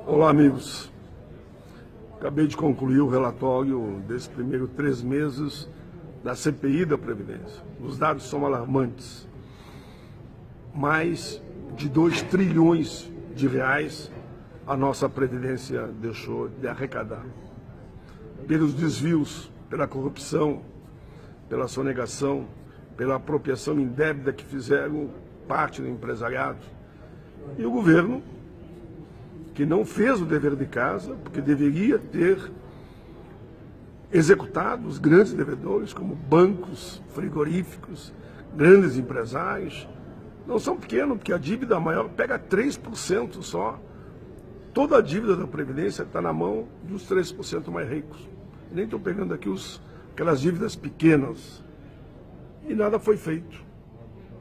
Olá, amigos. Acabei de concluir o relatório desses primeiros 3 meses da CPI da Previdência. Os dados são alarmantes. Mais de 2 trilhões de reais a nossa Previdência deixou de arrecadar. Pelos desvios, pela corrupção, pela sonegação, pela apropriação indébita que fizeram parte do empresariado. E o governo, que não fez o dever de casa, porque deveria ter executado os grandes devedores, como bancos, frigoríficos, grandes empresários. Não são pequenos, porque a dívida maior pega 3% só. Toda a dívida da Previdência está na mão dos 3% mais ricos. Nem estou pegando aqui aquelas dívidas pequenas. E nada foi feito.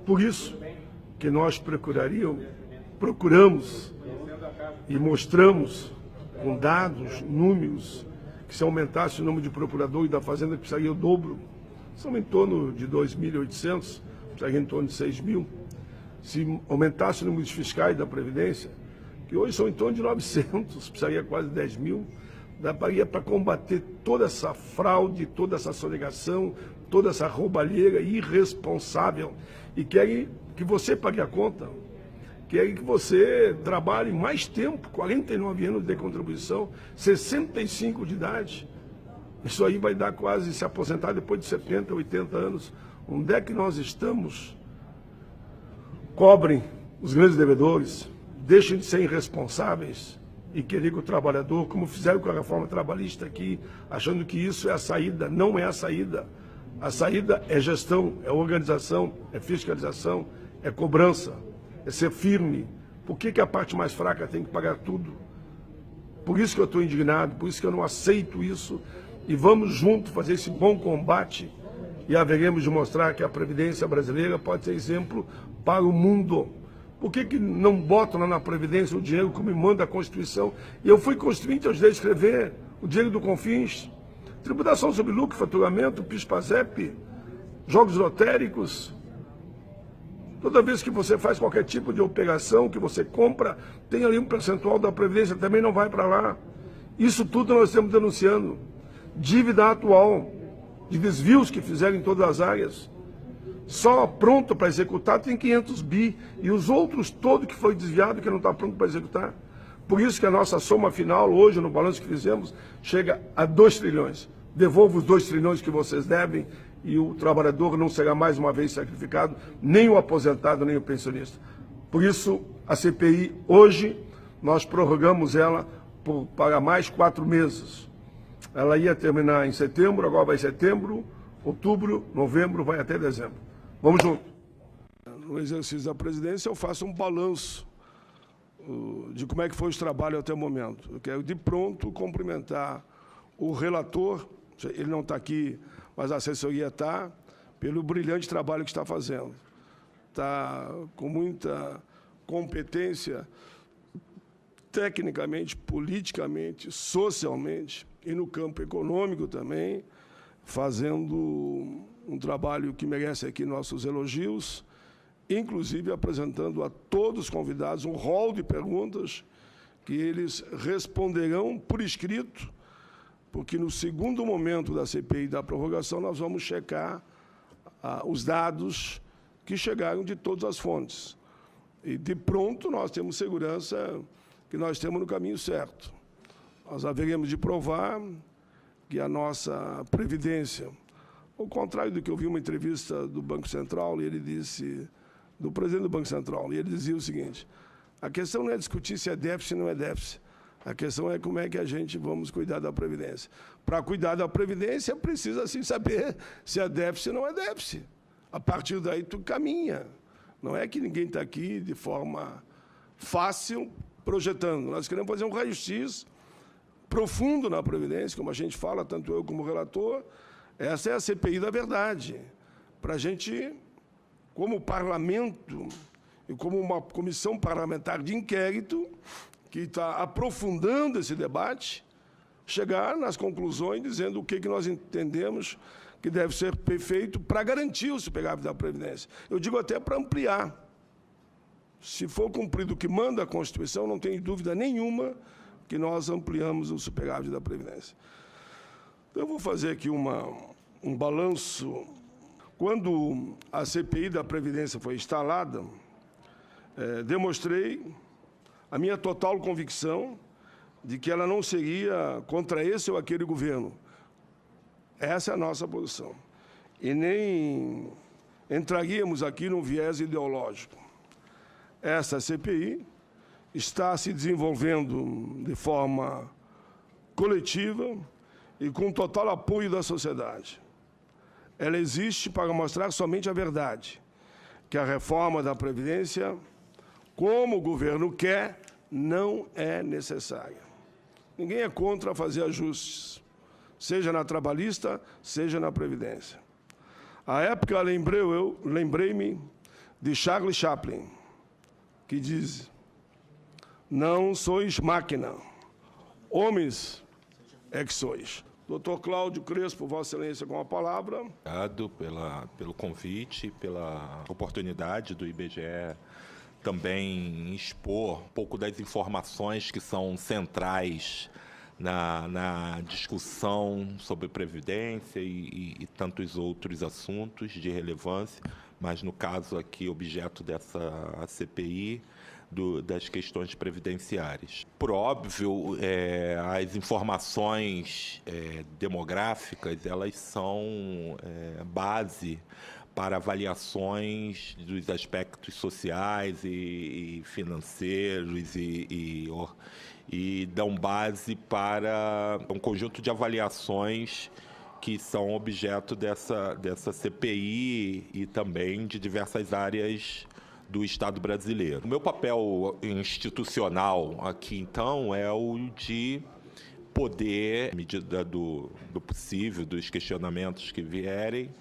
Por isso que nós procuramos e mostramos com dados, números, que se aumentasse o número de procuradores da Fazenda, precisaria o dobro. São em torno de 2.800, precisaria em torno de 6.000. Se aumentasse o número de fiscais da Previdência, que hoje são em torno de 900, precisaria quase 10.000, daria para combater toda essa fraude, toda essa sonegação, toda essa roubalheira irresponsável. E querem que você pague a conta. Querem que você trabalhe mais tempo, 49 anos de contribuição, 65 de idade. Isso aí vai dar quase se aposentar depois de 70, 80 anos. Onde é que nós estamos? Cobrem os grandes devedores, deixem de ser irresponsáveis e querer que o trabalhador, como fizeram com a reforma trabalhista aqui, achando que isso é a saída. Não é a saída. A saída é gestão, é organização, é fiscalização, é cobrança. É ser firme. Por que a parte mais fraca tem que pagar tudo? Por isso que eu estou indignado, por isso que eu não aceito isso. E vamos juntos fazer esse bom combate e haveremos de mostrar que a Previdência brasileira pode ser exemplo para o mundo. Por que não botam lá na Previdência o dinheiro como manda a Constituição? E eu fui constituinte, eu ajudei a escrever o dinheiro do Confins, tributação sobre lucro, faturamento, PIS/PASEP, jogos lotéricos. Toda vez que você faz qualquer tipo de operação, que você compra, tem ali um percentual da Previdência, também não vai para lá. Isso tudo nós estamos denunciando. Dívida atual, de desvios que fizeram em todas as áreas. Só pronto para executar tem 500 bi, e os outros todos que foi desviado, que não está pronto para executar. Por isso que a nossa soma final, hoje, no balanço que fizemos, chega a 2 trilhões. Devolvo os 2 trilhões que vocês devem, e o trabalhador não será mais uma vez sacrificado, nem o aposentado, nem o pensionista. Por isso, a CPI, hoje, nós prorrogamos ela para mais 4 meses. Ela ia terminar em setembro, agora vai setembro, outubro, novembro, vai até dezembro. Vamos junto. No exercício da presidência, eu faço um balanço de como é que foi os trabalhos até o momento. Eu quero, de pronto, cumprimentar o relator, ele não está aqui, mas a assessoria está, pelo brilhante trabalho que está fazendo. Está com muita competência, tecnicamente, politicamente, socialmente, e no campo econômico também, fazendo um trabalho que merece aqui nossos elogios, inclusive apresentando a todos os convidados um rol de perguntas que eles responderão por escrito, porque no segundo momento da CPI da prorrogação nós vamos checar os dados que chegaram de todas as fontes. E, de pronto, nós temos segurança que nós estamos no caminho certo. Nós haveremos de provar que a nossa Previdência, ao contrário do que eu vi uma entrevista do Banco Central, e ele disse, do presidente do Banco Central, e ele dizia o seguinte: a questão não é discutir se é déficit ou não é déficit. A questão é como é que a gente vamos cuidar da Previdência. Para cuidar da Previdência, precisa sim saber se é déficit ou não é déficit. A partir daí, tu caminha. Não é que ninguém está aqui de forma fácil projetando. Nós queremos fazer um raio-x profundo na Previdência, como a gente fala, tanto eu como o relator. Essa é a CPI da verdade. Para a gente, como parlamento e como uma comissão parlamentar de inquérito, que está aprofundando esse debate, chegar nas conclusões dizendo o que nós entendemos que deve ser feito para garantir o superávit da Previdência. Eu digo até para ampliar. Se for cumprido o que manda a Constituição, não tem dúvida nenhuma que nós ampliamos o superávit da Previdência. Então, eu vou fazer aqui um balanço. Quando a CPI da Previdência foi instalada, demonstrei a minha total convicção de que ela não seria contra esse ou aquele governo. Essa é a nossa posição. E nem entraríamos aqui num viés ideológico. Essa CPI está se desenvolvendo de forma coletiva e com total apoio da sociedade. Ela existe para mostrar somente a verdade, que a reforma da Previdência, como o governo quer, não é necessária. Ninguém é contra fazer ajustes, seja na trabalhista, seja na Previdência. À época, lembrei-me de Charles Chaplin, que diz: não sois máquina, homens é que sois. Doutor Cláudio Crespo, Vossa Excelência, com a palavra. Obrigado pelo convite, pela oportunidade do IBGE também expor um pouco das informações que são centrais na discussão sobre Previdência e tantos outros assuntos de relevância, mas no caso aqui, objeto dessa CPI, das questões previdenciárias. Por óbvio, as informações demográficas, elas são base para avaliações dos aspectos sociais e financeiros e dão base para um conjunto de avaliações que são objeto dessa CPI e também de diversas áreas do Estado brasileiro. O meu papel institucional aqui, então, é o de poder, à medida do possível, dos questionamentos que vierem,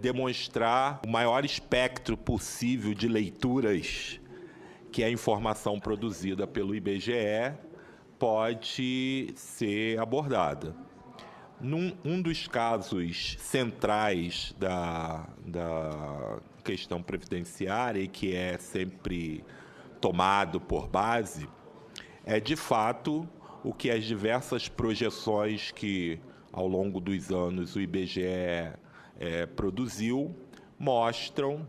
demonstrar o maior espectro possível de leituras que a informação produzida pelo IBGE pode ser abordada. Um dos casos centrais da questão previdenciária e que é sempre tomado por base é, de fato, o que as diversas projeções que, ao longo dos anos, o IBGE produziu, mostram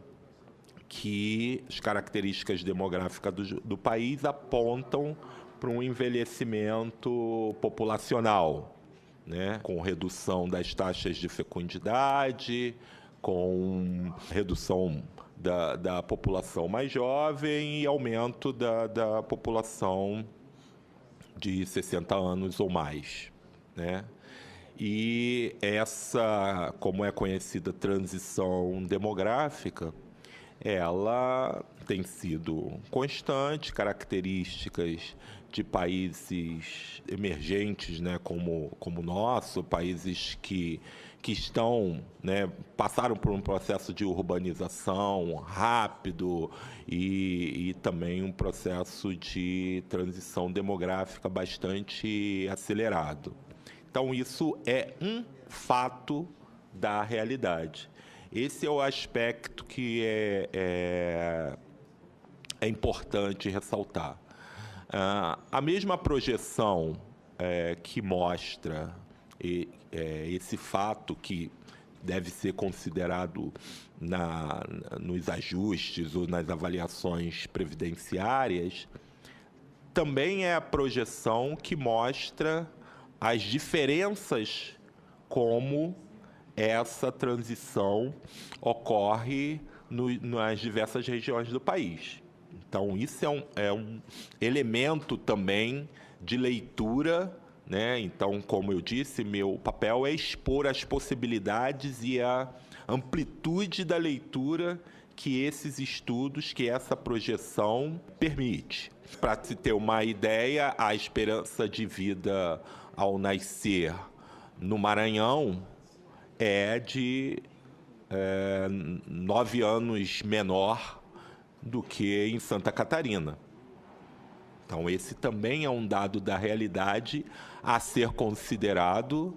que as características demográficas do país apontam para um envelhecimento populacional, né, com redução das taxas de fecundidade, com redução da população mais jovem e aumento da população de 60 anos ou mais, né? E essa, como é conhecida, transição demográfica, ela tem sido constante, características de países emergentes, né, como o nosso, países que estão, né, passaram por um processo de urbanização rápido e também um processo de transição demográfica bastante acelerado. Então, isso é um fato da realidade. Esse é o aspecto que é importante ressaltar. A mesma projeção que mostra esse fato que deve ser considerado nos ajustes ou nas avaliações previdenciárias, também é a projeção que mostra as diferenças como essa transição ocorre nas diversas regiões do país. Então, isso é um elemento também de leitura, né? Então, como eu disse, meu papel é expor as possibilidades e a amplitude da leitura que esses estudos, que essa projeção permite. Para se ter uma ideia, a esperança de vida ao nascer no Maranhão é de 9 anos menor do que em Santa Catarina. Então, esse também é um dado da realidade a ser considerado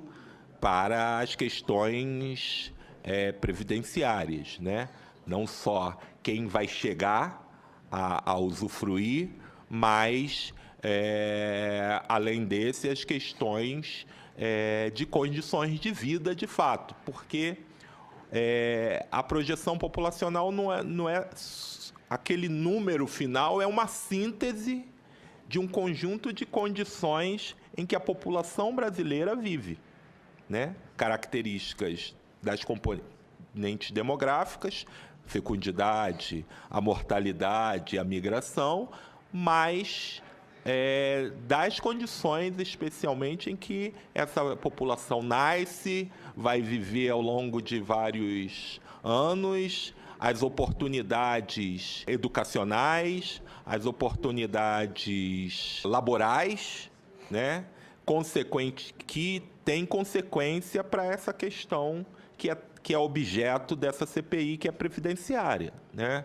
para as questões previdenciárias, né? Não só quem vai chegar a usufruir, mas além desse, as questões de condições de vida, de fato, porque a projeção populacional não é aquele número final, é uma síntese de um conjunto de condições em que a população brasileira vive, né? Características das componentes demográficas, fecundidade, a mortalidade, a migração, mas das condições, especialmente, em que essa população nasce, vai viver ao longo de vários anos, as oportunidades educacionais, as oportunidades laborais, né? Que tem consequência para essa questão que é objeto dessa CPI, que é previdenciária, né?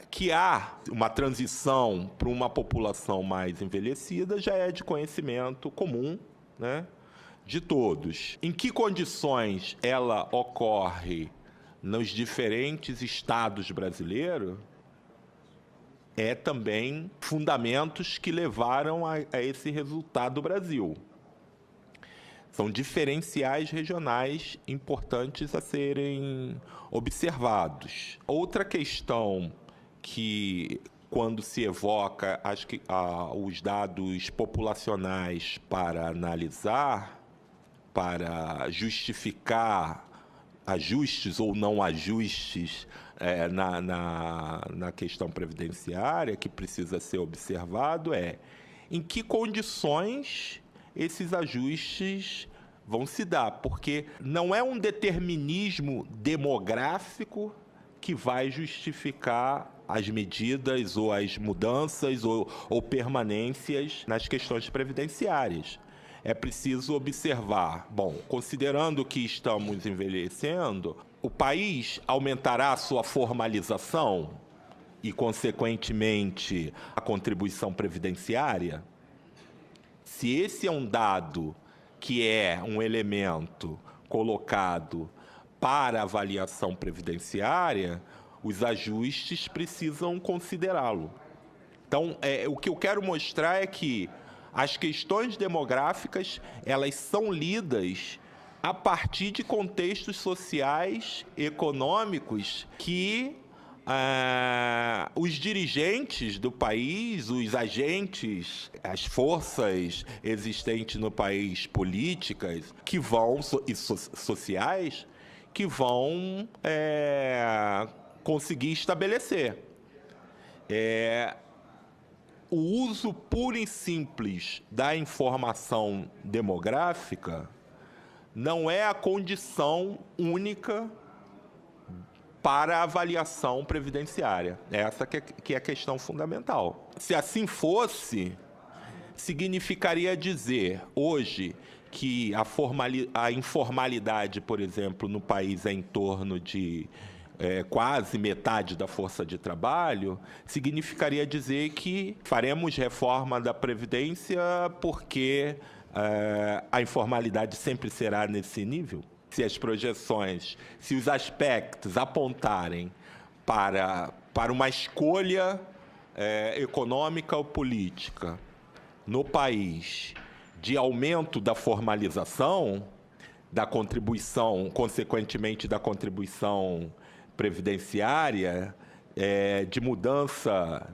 Que há uma transição para uma população mais envelhecida já é de conhecimento comum, né, de todos. Em que condições ela ocorre nos diferentes estados brasileiros é também fundamentos que levaram a esse resultado do Brasil. São diferenciais regionais importantes a serem observados. Outra questão que, quando se evoca os dados populacionais para analisar, para justificar ajustes ou não ajustes na questão previdenciária, que precisa ser observado, em que condições esses ajustes vão se dar, porque não é um determinismo demográfico que vai justificar as medidas ou as mudanças ou permanências nas questões previdenciárias. É preciso observar, considerando que estamos envelhecendo, o país aumentará a sua formalização e, consequentemente, a contribuição previdenciária? Se esse é um dado que é um elemento colocado para avaliação previdenciária, os ajustes precisam considerá-lo. Então, o que eu quero mostrar é que as questões demográficas, elas são lidas a partir de contextos sociais, econômicos, que os dirigentes do país, os agentes, as forças existentes no país, políticas, que vão, e sociais, que vão conseguir estabelecer. O uso puro e simples da informação demográfica não é a condição única para a avaliação previdenciária. Essa que é a questão fundamental. Se assim fosse, significaria dizer, hoje, que a informalidade, por exemplo, no país é em torno de quase metade da força de trabalho, significaria dizer que faremos reforma da Previdência porque a informalidade sempre será nesse nível? Se as projeções, se os aspectos apontarem para uma escolha econômica ou política no país de aumento da formalização, da contribuição, consequentemente da contribuição previdenciária, de mudança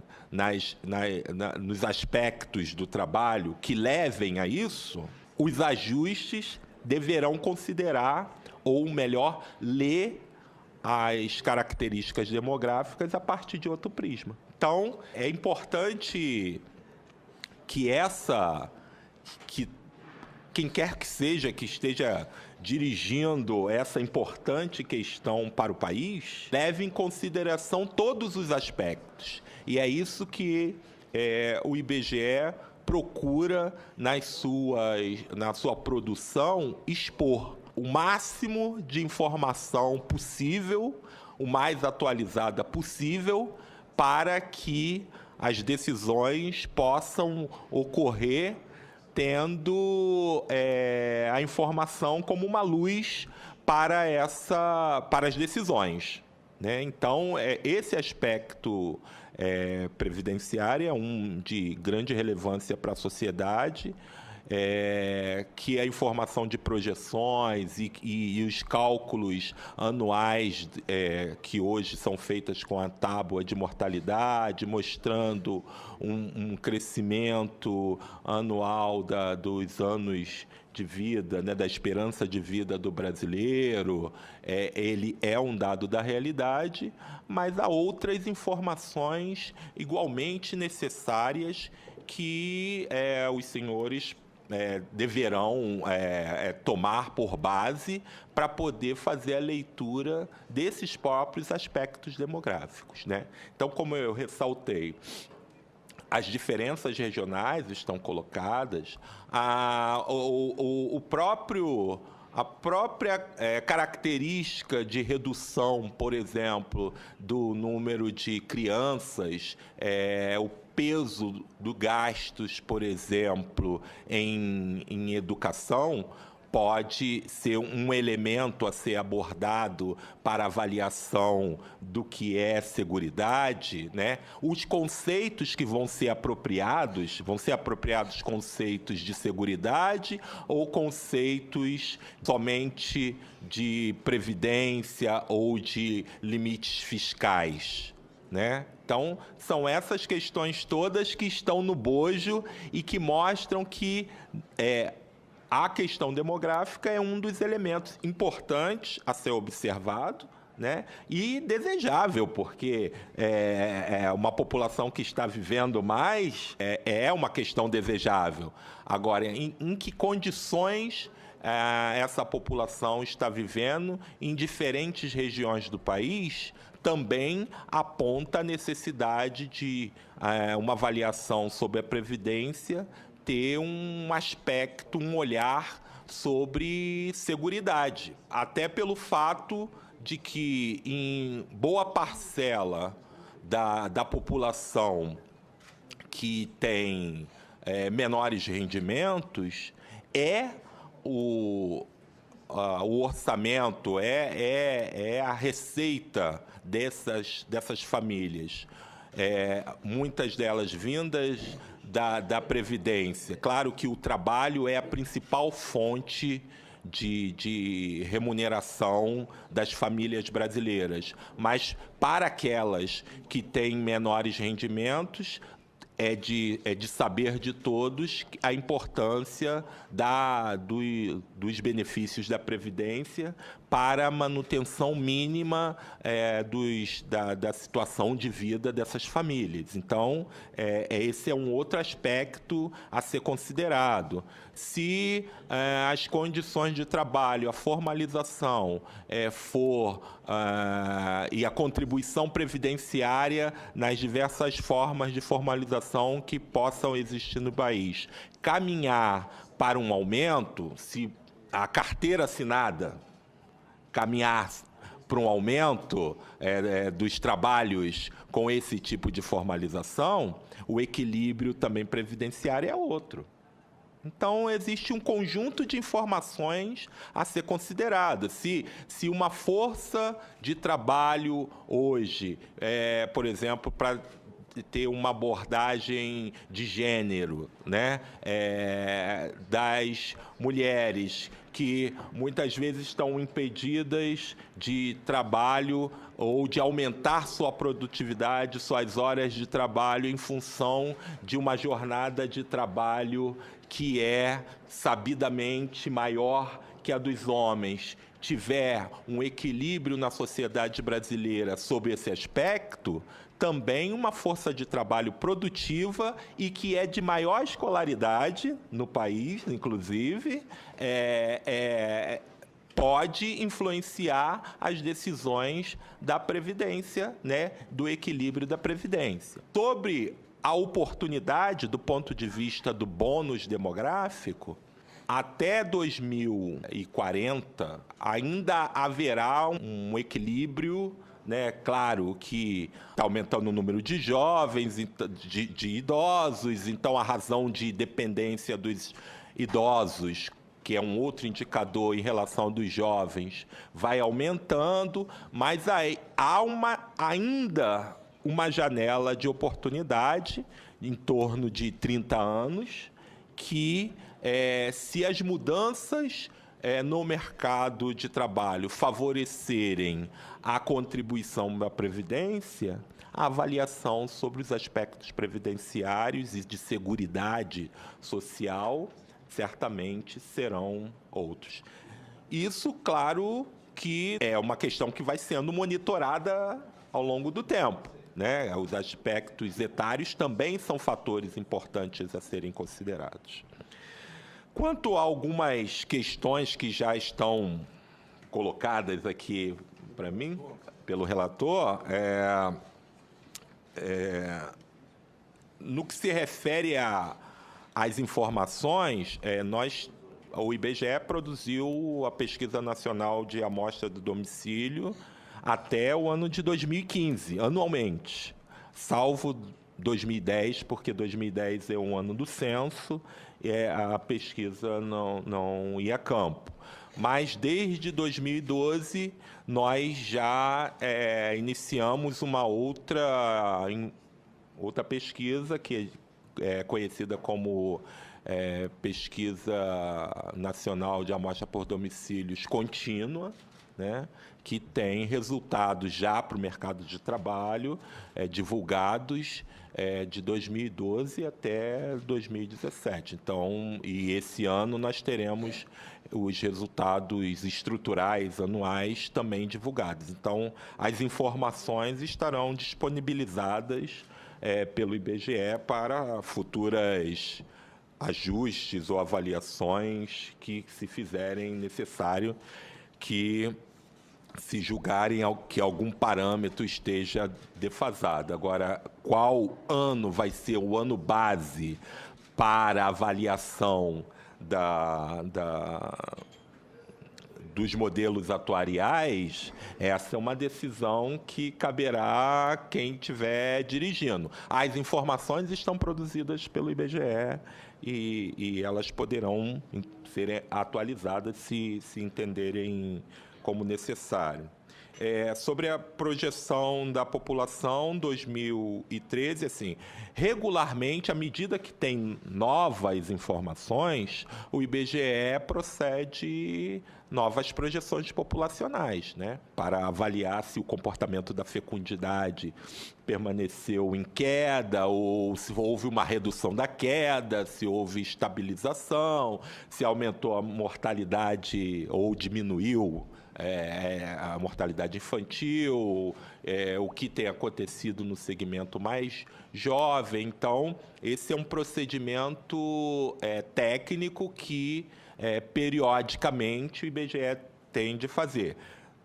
nos aspectos do trabalho que levem a isso, os ajustes deverão considerar, ou melhor, ler as características demográficas a partir de outro prisma. Então, é importante que quem quer que seja que esteja dirigindo essa importante questão para o país, leve em consideração todos os aspectos. E é isso que o IBGE procura, na sua produção, expor o máximo de informação possível, o mais atualizada possível, para que as decisões possam ocorrer tendo a informação como uma luz para as decisões. né? Então, esse aspecto previdenciário é um de grande relevância para a sociedade, que a informação de projeções e os cálculos anuais que hoje são feitas com a tábua de mortalidade, mostrando um crescimento anual dos anos de vida, né, da esperança de vida do brasileiro, ele é um dado da realidade, mas há outras informações igualmente necessárias que os senhores deverão tomar por base para poder fazer a leitura desses próprios aspectos demográficos, né? Então, como eu ressaltei, as diferenças regionais estão colocadas, a própria característica de redução, por exemplo, do número de crianças, o peso do gastos, por exemplo, em educação, pode ser um elemento a ser abordado para avaliação do que é seguridade, né? Os conceitos que vão ser apropriados conceitos de seguridade ou conceitos somente de previdência ou de limites fiscais, né? Então, são essas questões todas que estão no bojo e que mostram que a questão demográfica é um dos elementos importantes a ser observado, né? E desejável, porque uma população que está vivendo mais é uma questão desejável. Agora, em que condições essa população está vivendo em diferentes regiões do país também aponta a necessidade de uma avaliação sobre a Previdência ter um aspecto, um olhar sobre seguridade. Até pelo fato de que, em boa parcela da população que tem menores rendimentos, o orçamento, a receita dessas famílias. Muitas delas vindas da Previdência. Claro que o trabalho é a principal fonte de remuneração das famílias brasileiras, mas para aquelas que têm menores rendimentos, é de saber de todos a importância dos benefícios da Previdência para a manutenção mínima da situação de vida dessas famílias. Então, esse é um outro aspecto a ser considerado. Se as condições de trabalho, a formalização e a contribuição previdenciária nas diversas formas de formalização que possam existir no país, caminhar para um aumento, se a carteira assinada caminhar para um aumento dos trabalhos com esse tipo de formalização, o equilíbrio também previdenciário é outro. Então, existe um conjunto de informações a ser considerado. Se uma força de trabalho hoje, por exemplo, para ter uma abordagem de gênero, né? Das mulheres que muitas vezes estão impedidas de trabalho ou de aumentar sua produtividade, suas horas de trabalho em função de uma jornada de trabalho que é sabidamente maior que a dos homens, tiver um equilíbrio na sociedade brasileira sobre esse aspecto, também uma força de trabalho produtiva e que é de maior escolaridade no país, inclusive, pode influenciar as decisões da Previdência, né, do equilíbrio da Previdência. Sobre a oportunidade, do ponto de vista do bônus demográfico, até 2040 ainda haverá um equilíbrio, né? Claro que está aumentando o número de jovens, de idosos, então a razão de dependência dos idosos, que é um outro indicador em relação dos jovens, vai aumentando, mas aí há ainda uma janela de oportunidade em torno de 30 anos, que se as mudanças no mercado de trabalho favorecerem a contribuição da Previdência, a avaliação sobre os aspectos previdenciários e de seguridade social certamente serão outros. Isso, claro, que é uma questão que vai sendo monitorada ao longo do tempo, né? Os aspectos etários também são fatores importantes a serem considerados. Quanto a algumas questões que já estão colocadas aqui para mim, pelo relator, no que se refere às informações, o IBGE produziu a Pesquisa Nacional de Amostra do Domicílio até o ano de 2015, anualmente, salvo 2010, porque 2010 é um ano do censo, e a pesquisa não ia a campo. Mas, desde 2012, nós já iniciamos uma outra pesquisa, que é conhecida como Pesquisa Nacional de Amostra por Domicílios Contínua, né, que tem resultados já para o mercado de trabalho divulgados de 2012 até 2017. Então, e esse ano nós teremos os resultados estruturais anuais também divulgados. Então, as informações estarão disponibilizadas pelo IBGE para futuras ajustes ou avaliações que se fizerem necessário, que se julgarem que algum parâmetro esteja defasado. Agora, qual ano vai ser o ano base para a avaliação dos modelos atuariais, essa é uma decisão que caberá a quem estiver dirigindo. As informações estão produzidas pelo IBGE e elas poderão ser atualizadas se entenderem como necessário. Sobre a projeção da população 2013, assim, regularmente, à medida que tem novas informações, o IBGE procede novas projeções populacionais, né, para avaliar se o comportamento da fecundidade permaneceu em queda ou se houve uma redução da queda, se houve estabilização, se aumentou a mortalidade ou diminuiu a mortalidade infantil, o que tem acontecido no segmento mais jovem. Então, esse é um procedimento técnico que, periodicamente, o IBGE tem de fazer.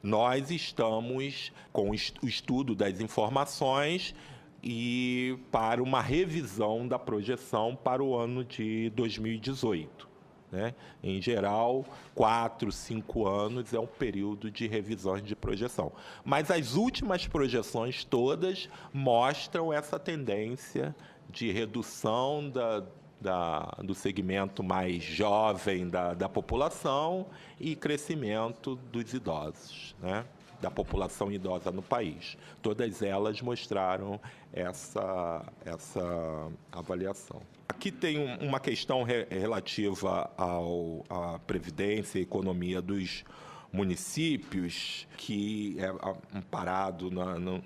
Nós estamos com o estudo das informações e para uma revisão da projeção para o ano de 2018. Né? Em geral, 4, 5 anos é um período de revisões de projeção. Mas as últimas projeções todas mostram essa tendência de redução do segmento mais jovem da população e crescimento dos idosos, né? Da população idosa no país. Todas elas mostraram essa avaliação. Aqui tem uma questão relativa à previdência e economia dos municípios, que é amparado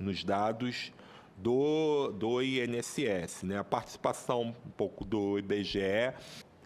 nos dados do INSS, né? A participação um pouco do IBGE é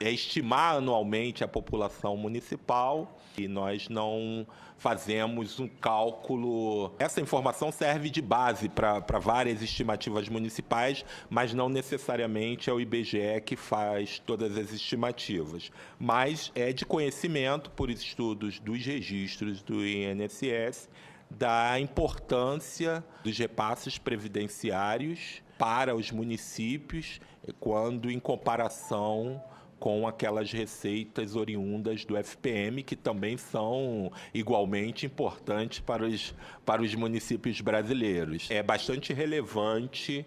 estimar anualmente a população municipal e nós não fazemos um cálculo. Essa informação serve de base para várias estimativas municipais, mas não necessariamente é o IBGE que faz todas as estimativas. Mas é de conhecimento, por estudos dos registros do INSS, da importância dos repasses previdenciários para os municípios quando em comparação com aquelas receitas oriundas do FPM, que também são igualmente importantes para os municípios brasileiros. É bastante relevante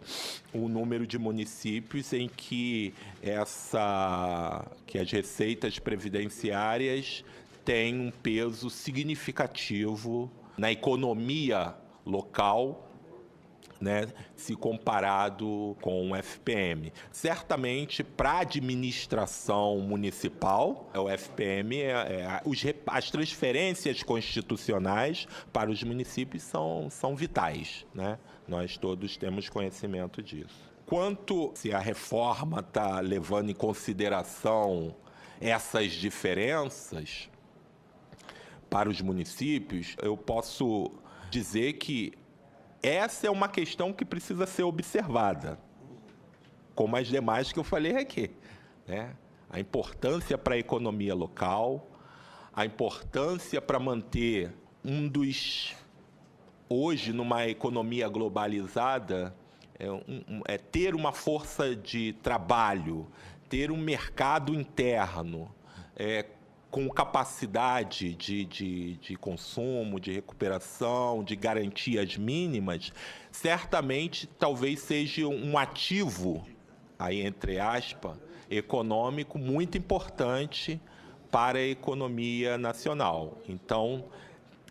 o número de municípios em que as receitas previdenciárias têm um peso significativo na economia local, né, se comparado com o FPM. Certamente, para a administração municipal, o FPM, as transferências constitucionais para os municípios são vitais, né? Nós todos temos conhecimento disso. Quanto se a reforma está levando em consideração essas diferenças para os municípios, eu posso dizer que essa é uma questão que precisa ser observada, como as demais que eu falei aqui, né? A importância para a economia local, a importância para manter hoje, numa economia globalizada, ter uma força de trabalho, ter um mercado interno, com capacidade de consumo, de recuperação, de garantias mínimas, certamente talvez seja um ativo, aí entre aspas, econômico muito importante para a economia nacional. Então,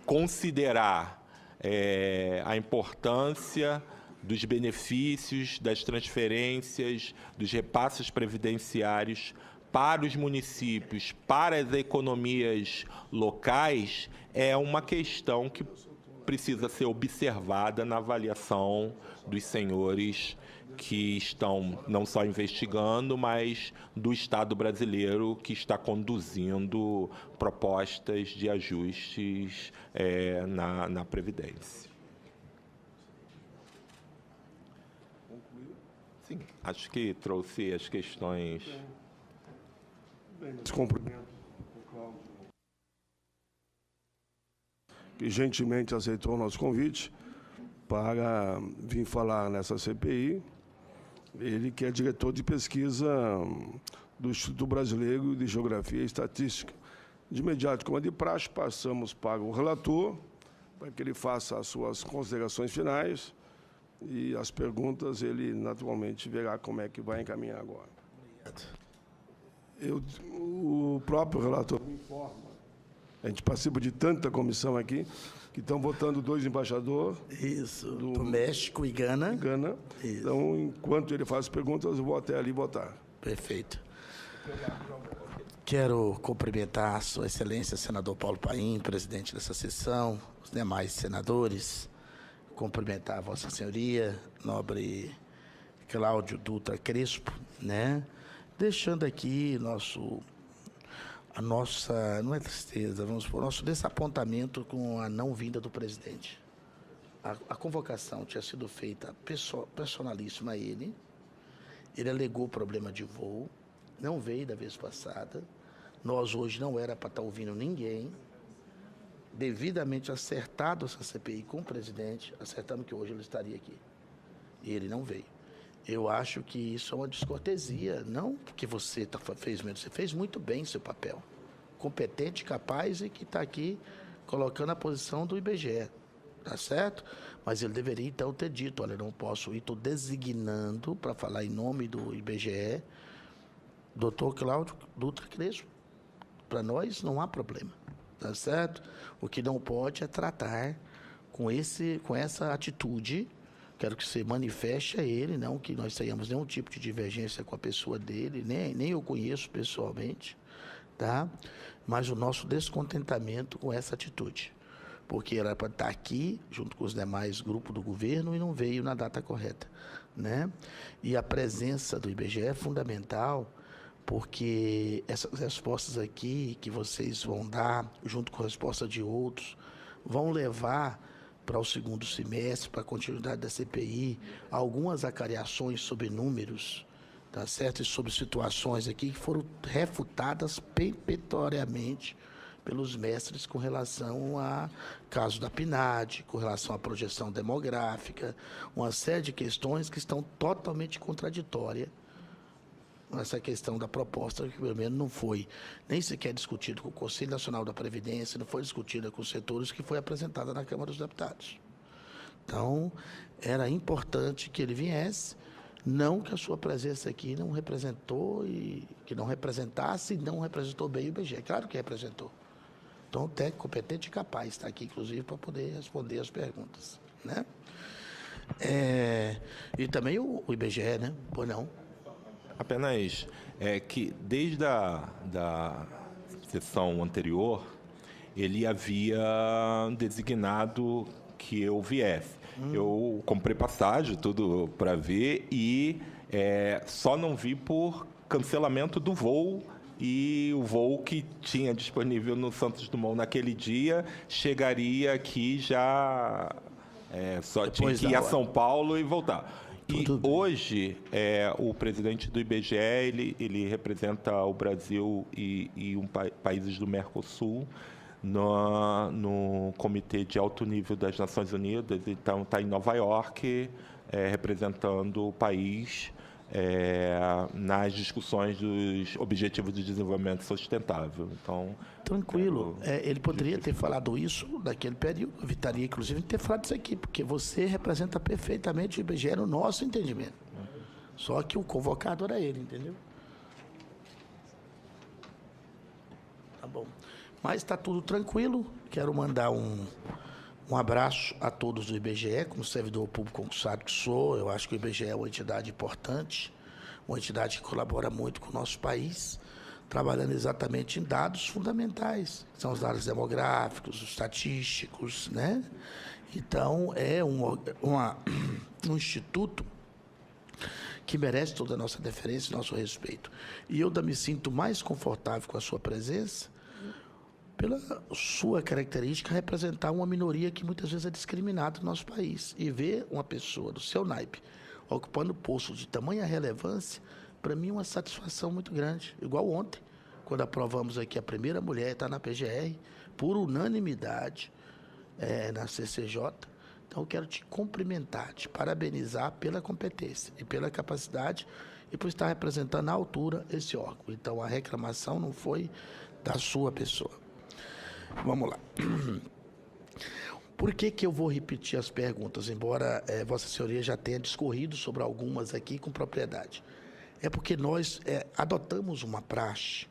considerar a importância dos benefícios, das transferências, dos repasses previdenciários para os municípios, para as economias locais, é uma questão que precisa ser observada na avaliação dos senhores que estão não só investigando, mas do Estado brasileiro que está conduzindo propostas de ajustes na Previdência. Sim, acho que trouxe as questões. Cumprimento o Cláudio, que gentilmente aceitou o nosso convite para vir falar nessa CPI. Ele que é diretor de pesquisa do Instituto Brasileiro de Geografia e Estatística. De imediato, como é de praxe, passamos para o relator, para que ele faça as suas considerações finais e as perguntas ele naturalmente verá como é que vai encaminhar agora. Obrigado. O próprio relator me informa, a gente participa de tanta comissão aqui, que estão votando 2 embaixadores. Isso, do México e Gana. Isso. Então, enquanto ele faz perguntas, eu vou até ali votar. Perfeito. Quero cumprimentar a Sua Excelência, senador Paulo Paim, presidente dessa sessão, os demais senadores, cumprimentar a Vossa Senhoria, nobre Cláudio Dutra Crespo, né? Deixando aqui a nossa, não é tristeza, vamos por nosso desapontamento com a não vinda do presidente. A convocação tinha sido feita personalíssima a ele. Ele alegou problema de voo, não veio da vez passada. Nós hoje não era para estar ouvindo ninguém. Devidamente acertado essa CPI com o presidente, acertamos que hoje ele estaria aqui. E ele não veio. Eu acho que isso é uma descortesia, não porque você fez menos, você fez muito bem seu papel. Competente, capaz e que está aqui colocando a posição do IBGE, tá certo? Mas ele deveria então ter dito, olha, não posso ir, estou designando para falar em nome do IBGE, doutor Cláudio Dutra Crespo. Para nós não há problema, tá certo? O que não pode é tratar com essa atitude. Quero que você manifeste a ele, não que nós tenhamos nenhum tipo de divergência com a pessoa dele, nem eu conheço pessoalmente, tá? Mas o nosso descontentamento com essa atitude, porque era para estar aqui, junto com os demais grupos do governo, e não veio na data correta, né? E a presença do IBGE é fundamental, porque essas respostas aqui que vocês vão dar, junto com a resposta de outros, vão levar para o segundo semestre, para a continuidade da CPI, algumas acariações sobre números, tá certo? E sobre situações aqui que foram refutadas perpetuamente pelos mestres com relação a caso da PNAD, com relação à projeção demográfica, uma série de questões que estão totalmente contraditórias essa questão da proposta, que pelo menos não foi nem sequer discutida com o Conselho Nacional da Previdência, não foi discutida com os setores, que foi apresentada na Câmara dos Deputados. Então, era importante que ele viesse, não que a sua presença aqui não representou, e que não representasse, não representou bem o IBGE. Claro que representou. Então, o técnico competente e capaz está aqui, inclusive, para poder responder as perguntas, né? E também o IBGE, né? Pois não? Apenas que desde a da sessão anterior, ele havia designado que eu viesse. Eu comprei passagem, tudo para ver, e só não vi por cancelamento do voo, e o voo que tinha disponível no Santos Dumont naquele dia chegaria aqui já... só Depois tinha que ir da a hora. São Paulo e voltar. E Tudo bem. hoje, o presidente do IBGE, ele representa o Brasil e países do Mercosul no Comitê de Alto Nível das Nações Unidas. Então, está em Nova York, representando o país nas discussões dos Objetivos de Desenvolvimento Sustentável. Então, Tranquilo. Ele poderia ter falado isso naquele período, evitaria, inclusive, de ter falado isso aqui, porque você representa perfeitamente o IBGE no nosso entendimento. Só que o convocado era ele, entendeu? Tá bom. Mas está tudo tranquilo. Quero mandar um abraço a todos do IBGE, como servidor público concursado que sou. Eu acho que o IBGE é uma entidade importante, uma entidade que colabora muito com o nosso país, trabalhando exatamente em dados fundamentais, que são os dados demográficos, os estatísticos, né? Então, é um instituto que merece toda a nossa deferência e nosso respeito. E eu me sinto mais confortável com a sua presença, pela sua característica, representar uma minoria que muitas vezes é discriminada no nosso país. E ver uma pessoa do seu naipe ocupando posto de tamanha relevância, para mim é uma satisfação muito grande. Igual ontem, quando aprovamos aqui a primeira mulher, está na PGR, por unanimidade, na CCJ. Então, eu quero te cumprimentar, te parabenizar pela competência e pela capacidade e por estar representando à altura esse órgão. Então, a reclamação não foi da sua pessoa. Vamos lá. Por que eu vou repetir as perguntas, embora Vossa Senhoria já tenha discorrido sobre algumas aqui com propriedade? É porque nós adotamos uma praxe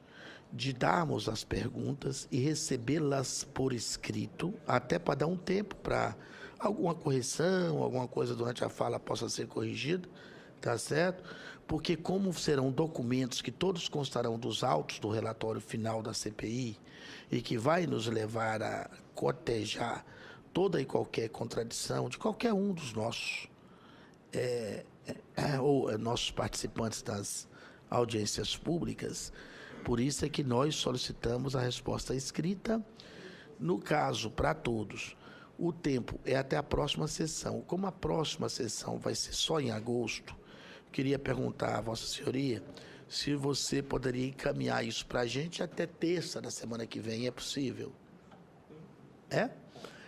de darmos as perguntas e recebê-las por escrito, até para dar um tempo para alguma correção, alguma coisa durante a fala possa ser corrigida, tá certo? Porque como serão documentos que todos constarão dos autos do relatório final da CPI e que vai nos levar a cotejar toda e qualquer contradição de qualquer um dos nossos nossos participantes das audiências públicas, por isso é que nós solicitamos a resposta escrita. No caso, para todos, o tempo é até a próxima sessão. Como a próxima sessão vai ser só em agosto, queria perguntar a Vossa Senhoria se você poderia encaminhar isso para a gente até terça da semana que vem. É possível?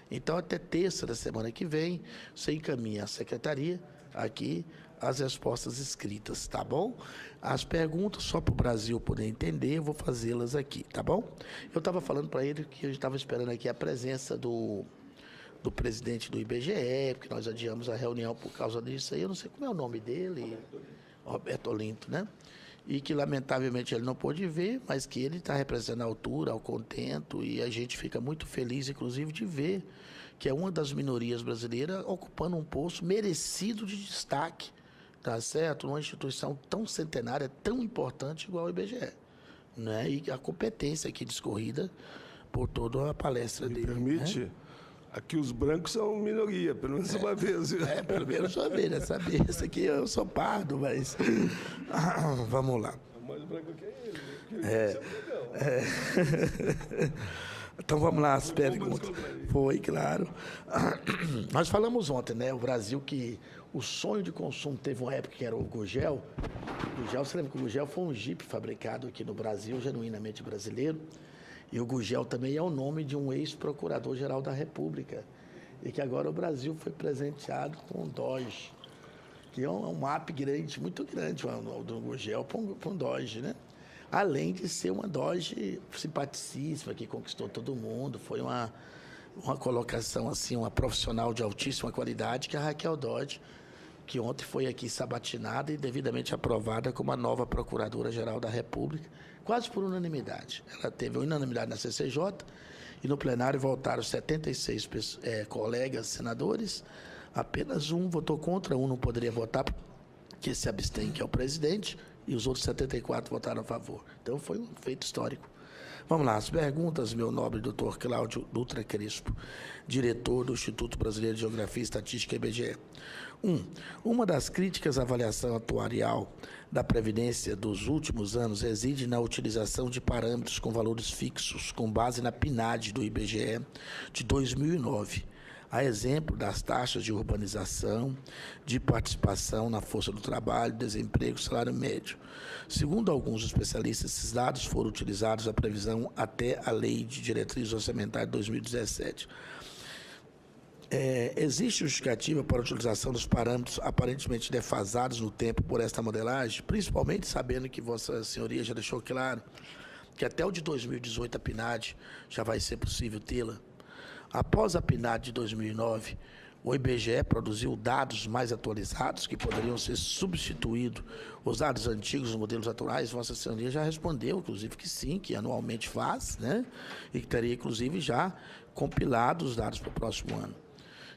Então, até terça da semana que vem, você encaminha à secretaria aqui as respostas escritas, tá bom? As perguntas, só para o Brasil poder entender, eu vou fazê-las aqui, tá bom? Eu estava falando para ele que eu estava esperando aqui a presença do presidente do IBGE, porque nós adiamos a reunião por causa disso aí. Eu não sei como é o nome dele, Roberto Olinto, né? E que, lamentavelmente, ele não pôde ver, mas que ele está representando a altura, ao contento, e a gente fica muito feliz, inclusive, de ver que é uma das minorias brasileiras ocupando um posto merecido de destaque, tá certo? Numa instituição tão centenária, tão importante igual o IBGE, né? E a competência aqui discorrida por toda a palestra dele. Permite? Né? Aqui os brancos são minoria, pelo menos uma vez. Viu? Pelo menos uma vez, nessa vez aqui eu sou pardo, mas... Vamos lá. O mais branco que é ele. Então vamos lá, as perguntas. Foi, claro. Nós falamos ontem, né? O Brasil que o sonho de consumo teve uma época que era o Gugel. Você lembra que o Gugel foi um Jeep fabricado aqui no Brasil, genuinamente brasileiro. E o Gugel também é o nome de um ex-procurador-geral da República. E que agora o Brasil foi presenteado com um Dodge. que é um upgrade muito grande do Gurgel para um Doge, né? Além de ser uma Doge simpaticíssima, que conquistou todo mundo, foi uma colocação, assim, uma profissional de altíssima qualidade, que é a Raquel Dodge, que ontem foi aqui sabatinada e devidamente aprovada como a nova Procuradora-Geral da República, quase por unanimidade. Ela teve unanimidade na CCJ e no plenário votaram 76 colegas senadores, apenas um votou contra, um não poderia votar, que se abstém, que é o presidente, e os outros 74 votaram a favor. Então, foi um feito histórico. Vamos lá, as perguntas, meu nobre doutor Cláudio Dutra Crespo, diretor do Instituto Brasileiro de Geografia e Estatística, IBGE. Uma das críticas à avaliação atuarial da Previdência dos últimos anos reside na utilização de parâmetros com valores fixos, com base na PNAD do IBGE de 2009, a exemplo das taxas de urbanização, de participação na força do trabalho, desemprego, salário médio. Segundo alguns especialistas, esses dados foram utilizados na previsão até a Lei de Diretrizes Orçamentárias de 2017. Existe justificativa para a utilização dos parâmetros aparentemente defasados no tempo por esta modelagem, principalmente sabendo que Vossa Senhoria já deixou claro que até o de 2018 a PNAD já vai ser possível tê-la. Após a PNAD de 2009, o IBGE produziu dados mais atualizados que poderiam ser substituídos. Os dados antigos, os modelos atuais, Vossa Senhoria já respondeu, inclusive, que sim, que anualmente faz, né? E que teria, inclusive, já compilado os dados para o próximo ano.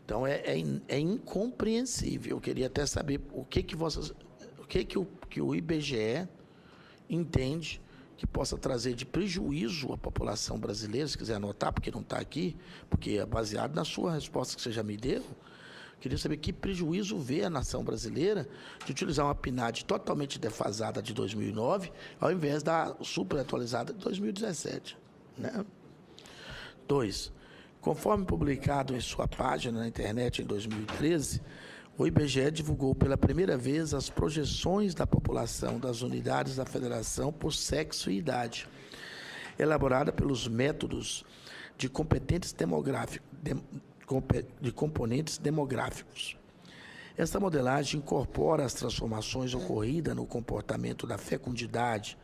Então, é incompreensível. Eu queria até saber o que o IBGE entende que possa trazer de prejuízo à população brasileira, se quiser anotar, porque não está aqui, porque é baseado na sua resposta que você já me deu. Queria saber que prejuízo vê a nação brasileira de utilizar uma PNAD totalmente defasada de 2009, ao invés da super atualizada de 2017. Né? 2. Conforme publicado em sua página na internet em 2013, o IBGE divulgou pela primeira vez as projeções da população das unidades da federação por sexo e idade, elaborada pelos métodos de componentes demográficos. Essa modelagem incorpora as transformações ocorridas no comportamento da fecundidade,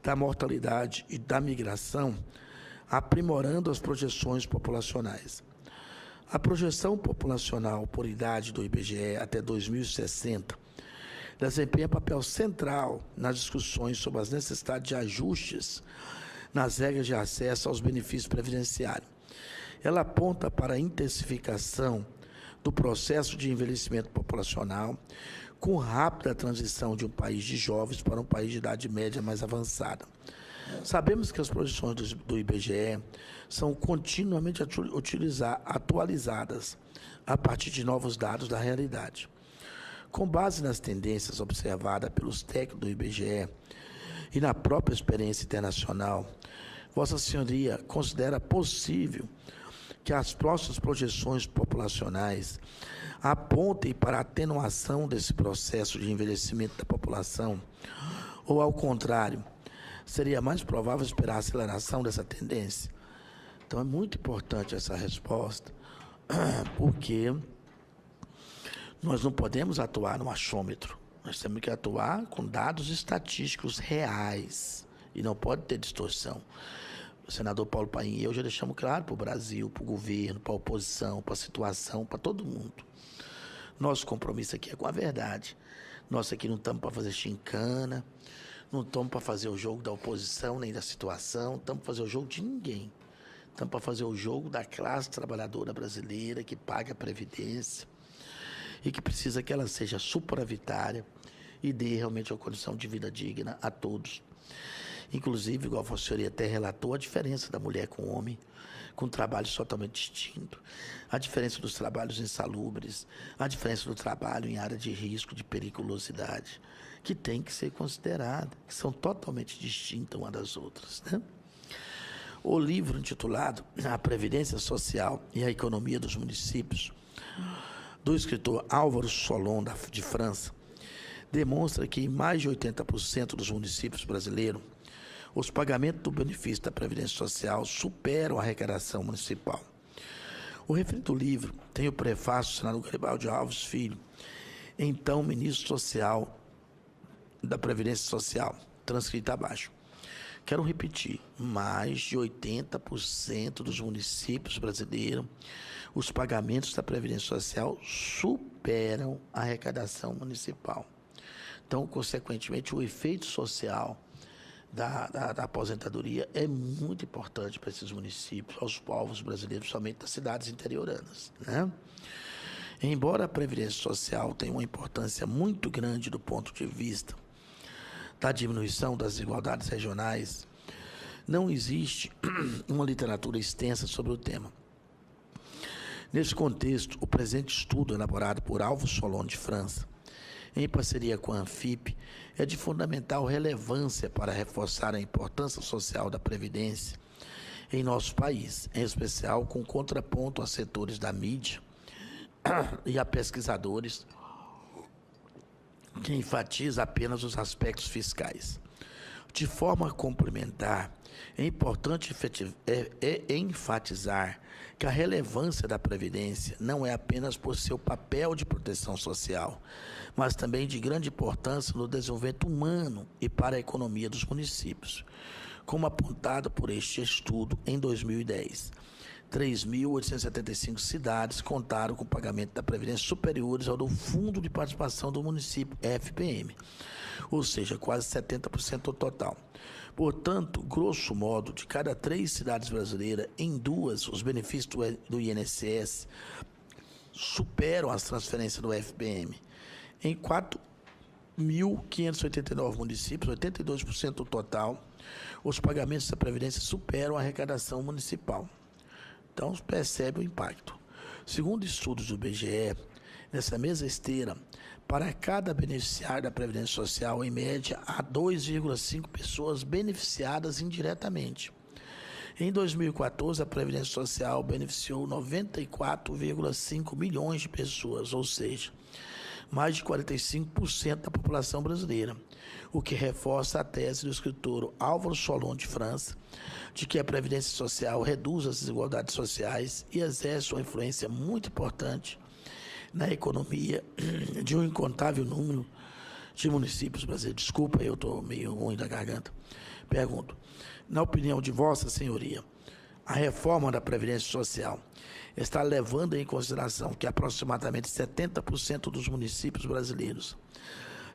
da mortalidade e da migração, aprimorando as projeções populacionais. A projeção populacional por idade do IBGE até 2060 desempenha papel central nas discussões sobre as necessidades de ajustes nas regras de acesso aos benefícios previdenciários. Ela aponta para a intensificação do processo de envelhecimento populacional, com rápida transição de um país de jovens para um país de idade média mais avançada. Sabemos que as projeções do IBGE são continuamente atualizadas a partir de novos dados da realidade. Com base nas tendências observadas pelos técnicos do IBGE e na própria experiência internacional, Vossa Senhoria considera possível que as próximas projeções populacionais apontem para a atenuação desse processo de envelhecimento da população, ou, ao contrário, seria mais provável esperar a aceleração dessa tendência? Então, é muito importante essa resposta, porque nós não podemos atuar no achômetro. Nós temos que atuar com dados estatísticos reais e não pode ter distorção. O senador Paulo Paim e eu já deixamos claro para o Brasil, para o governo, para a oposição, para a situação, para todo mundo. Nosso compromisso aqui é com a verdade. Nós aqui não estamos para fazer chincana, não estamos para fazer o jogo da oposição nem da situação, estamos para fazer o jogo de ninguém. Estamos para fazer o jogo da classe trabalhadora brasileira que paga a Previdência e que precisa que ela seja superavitária e dê realmente uma condição de vida digna a todos. Inclusive, igual a Vossa Senhoria até relatou, a diferença da mulher com o homem, com trabalhos totalmente distintos, a diferença dos trabalhos insalubres, a diferença do trabalho em área de risco, de periculosidade, que tem que ser considerada, que são totalmente distintas umas das outras, né? O livro intitulado A Previdência Social e a Economia dos Municípios, do escritor Álvaro Solon, de França, demonstra que em mais de 80% dos municípios brasileiros, os pagamentos do benefício da Previdência Social superam a arrecadação municipal. O referido livro tem o prefácio do senador Garibaldi Alves Filho, então ministro social da Previdência Social, transcrito abaixo. Quero repetir, mais de 80% dos municípios brasileiros, os pagamentos da Previdência Social superam a arrecadação municipal. Então, consequentemente, o efeito social da aposentadoria é muito importante para esses municípios, aos povos brasileiros, somente das cidades interioranas, né? Embora a Previdência Social tenha uma importância muito grande do ponto de vista da diminuição das desigualdades regionais, não existe uma literatura extensa sobre o tema. Nesse contexto, o presente estudo elaborado por Alvo Solon de França, em parceria com a Anfip, é de fundamental relevância para reforçar a importância social da Previdência em nosso país, em especial com contraponto a setores da mídia e a pesquisadores que enfatiza apenas os aspectos fiscais. De forma complementar, é importante enfatizar que a relevância da Previdência não é apenas por seu papel de proteção social, mas também de grande importância no desenvolvimento humano e para a economia dos municípios, como apontado por este estudo em 2010. 3.875 cidades contaram com o pagamento da Previdência superiores ao do Fundo de Participação do Município, FPM, ou seja, quase 70% do total. Portanto, grosso modo, de cada 3 cidades brasileiras, em 2, os benefícios do INSS superam as transferências do FPM. Em 4.589 municípios, 82% do total, os pagamentos da Previdência superam a arrecadação municipal. Então, percebe o impacto. Segundo estudos do IBGE, nessa mesma esteira, para cada beneficiário da Previdência Social, em média, há 2,5 pessoas beneficiadas indiretamente. Em 2014, a Previdência Social beneficiou 94,5 milhões de pessoas, ou seja, mais de 45% da população brasileira, o que reforça a tese do escritor Álvaro Solon de França, de que a Previdência Social reduz as desigualdades sociais e exerce uma influência muito importante na economia de um incontável número de municípios brasileiros. Desculpa, eu estou meio ruim da garganta. Pergunto, na opinião de Vossa Senhoria, a reforma da Previdência Social está levando em consideração que aproximadamente 70% dos municípios brasileiros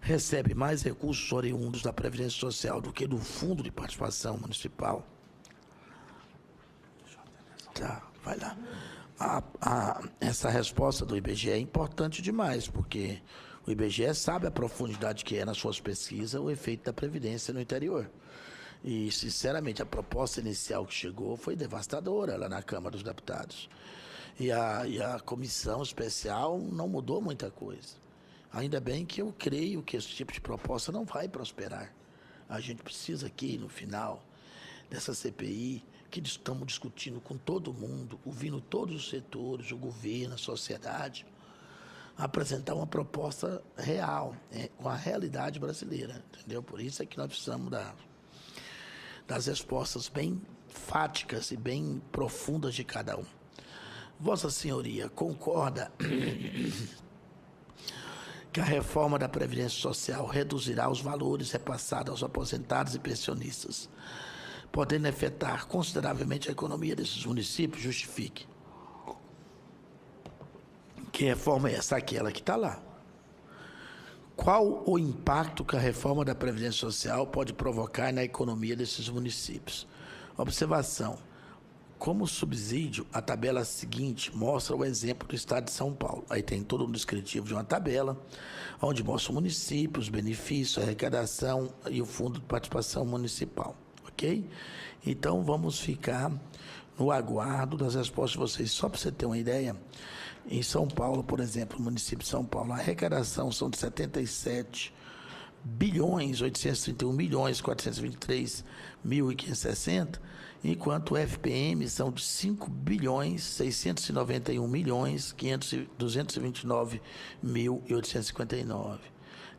recebe mais recursos oriundos da Previdência Social do que do Fundo de Participação Municipal? Tá, vai lá. Essa resposta do IBGE é importante demais, porque o IBGE sabe a profundidade que é nas suas pesquisas o efeito da Previdência no interior. E, sinceramente, a proposta inicial que chegou foi devastadora lá na Câmara dos Deputados. E a comissão especial não mudou muita coisa. Ainda bem que eu creio que esse tipo de proposta não vai prosperar. A gente precisa aqui, no final dessa CPI, que estamos discutindo com todo mundo, ouvindo todos os setores, o governo, a sociedade, apresentar uma proposta real, com a realidade brasileira, entendeu? Por isso é que nós precisamos das respostas bem fáticas e bem profundas de cada um. Vossa Senhoria concorda que a reforma da Previdência Social reduzirá os valores repassados aos aposentados e pensionistas, podendo afetar consideravelmente a economia desses municípios? Justifique. Que reforma é essa? Aquela que está lá. Qual o impacto que a reforma da Previdência Social pode provocar na economia desses municípios? Observação. Como subsídio, a tabela seguinte mostra o exemplo do Estado de São Paulo. Aí tem todo um descritivo de uma tabela, onde mostra o município, os benefícios, a arrecadação e o Fundo de Participação Municipal. Ok? Então, vamos ficar no aguardo das respostas de vocês. Só para você ter uma ideia, em São Paulo, por exemplo, o município de São Paulo, a arrecadação são de 77 bilhões, 831 milhões, 423 mil e 560, enquanto o FPM são de 5 bilhões, 691 milhões, 229 mil e 859.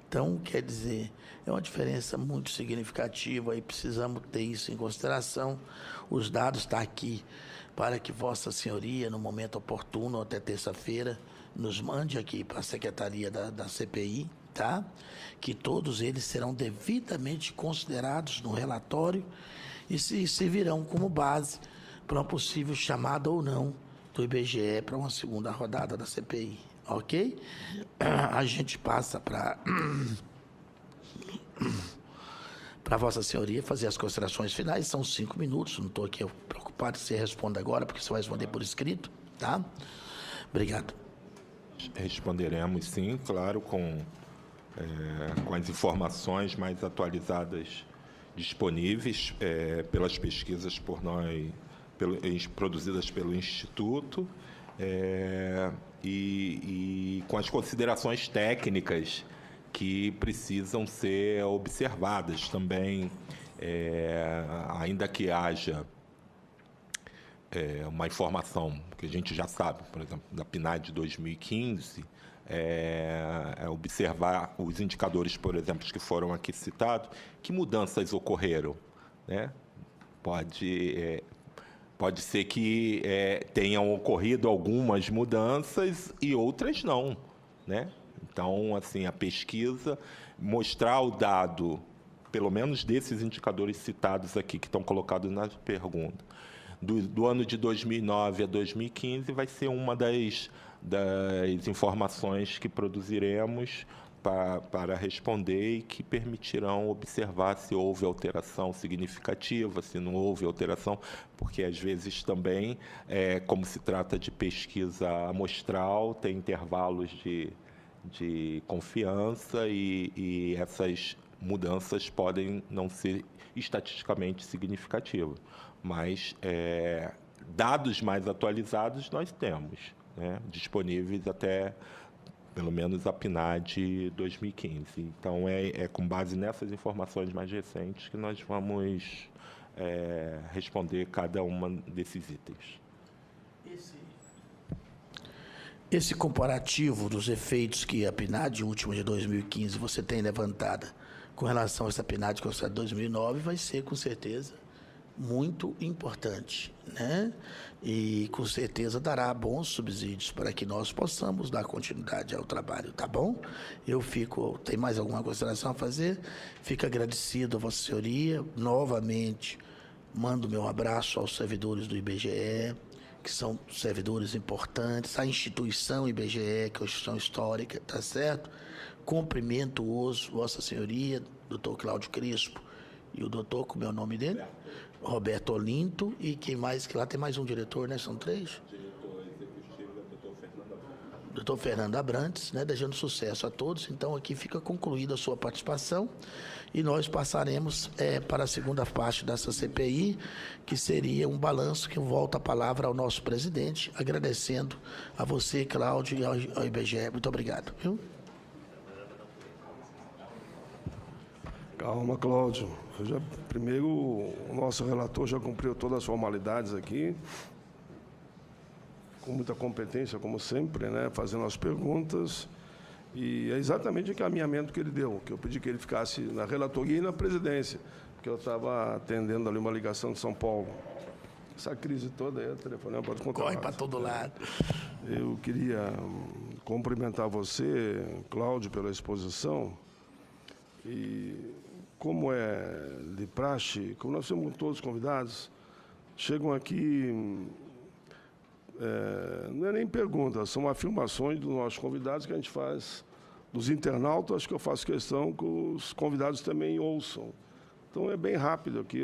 Então, quer dizer, é uma diferença muito significativa e precisamos ter isso em consideração. Os dados estão aqui para que Vossa Senhoria, no momento oportuno, até terça-feira, nos mande aqui para a secretaria da CPI, tá? Que todos eles serão devidamente considerados no relatório e servirão como base para uma possível chamada ou não do IBGE para uma segunda rodada da CPI, ok? A gente passa para Vossa Senhoria fazer as considerações finais, são 5 minutos, não estou aqui preocupado se você responda agora, porque você vai responder por escrito, tá? Obrigado. Responderemos sim, claro, com as informações mais atualizadas disponíveis pelas pesquisas por nós, produzidas pelo Instituto, e com as considerações técnicas que precisam ser observadas também, ainda que haja uma informação que a gente já sabe, por exemplo, da PNAD de 2015, observar os indicadores, por exemplo, que foram aqui citados, que mudanças ocorreram, né? Pode ser que tenham ocorrido algumas mudanças e outras não, né? Então, assim, a pesquisa, mostrar o dado, pelo menos desses indicadores citados aqui, que estão colocados na pergunta, do ano de 2009 a 2015, vai ser uma das informações que produziremos para responder e que permitirão observar se houve alteração significativa, se não houve alteração, porque, às vezes, também, como se trata de pesquisa amostral, tem intervalos de confiança e essas mudanças podem não ser estatisticamente significativas. Mas dados mais atualizados nós temos, né, disponíveis até, pelo menos, a PNAD 2015. Então, com base nessas informações mais recentes que nós vamos responder cada uma desses itens. Esse comparativo dos efeitos que a PNAD última de 2015 você tem levantada com relação a essa PNAD que é de 2009 vai ser, com certeza, muito importante, né? E, com certeza, dará bons subsídios para que nós possamos dar continuidade ao trabalho, tá bom? Tem mais alguma consideração a fazer? Fico agradecido a Vossa Senhoria. Novamente, mando meu abraço aos servidores do IBGE, que são servidores importantes, a instituição IBGE, que é uma instituição histórica, tá certo? Cumprimento-os, Vossa Senhoria, doutor Cláudio Crispo, e o doutor, como é o nome dele? Roberto Olinto, e quem mais, que lá tem mais um diretor, né? São 3? Diretor executivo é o doutor Fernando Abrantes. Doutor Fernando Abrantes, né? Desejando sucesso a todos. Então, aqui fica concluída a sua participação e nós passaremos para a segunda parte dessa CPI, que seria um balanço, que volta a palavra ao nosso presidente, agradecendo a você, Cláudio, e ao IBGE. Muito obrigado. Viu? Calma, Cláudio. Primeiro, o nosso relator já cumpriu todas as formalidades aqui, com muita competência, como sempre, né, fazendo as perguntas. E é exatamente o caminhamento que ele deu, que eu pedi que ele ficasse na relatoria e na presidência, porque eu estava atendendo ali uma ligação de São Paulo. Essa crise toda aí, o telefonema pode contar. Corre para todo lado. Eu queria cumprimentar você, Cláudio, pela exposição. E, como é de praxe, como nós temos todos os convidados, chegam aqui, não é nem perguntas, são afirmações dos nossos convidados que a gente faz, dos internautas, acho que eu faço questão que os convidados também ouçam. Então, é bem rápido aqui.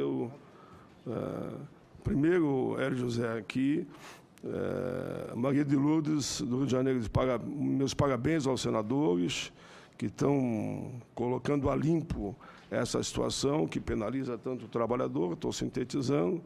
Primeiro, Hélio José aqui, Maria de Lourdes, do Rio de Janeiro, meus parabéns aos senadores que estão colocando a limpo essa situação que penaliza tanto o trabalhador, estou sintetizando.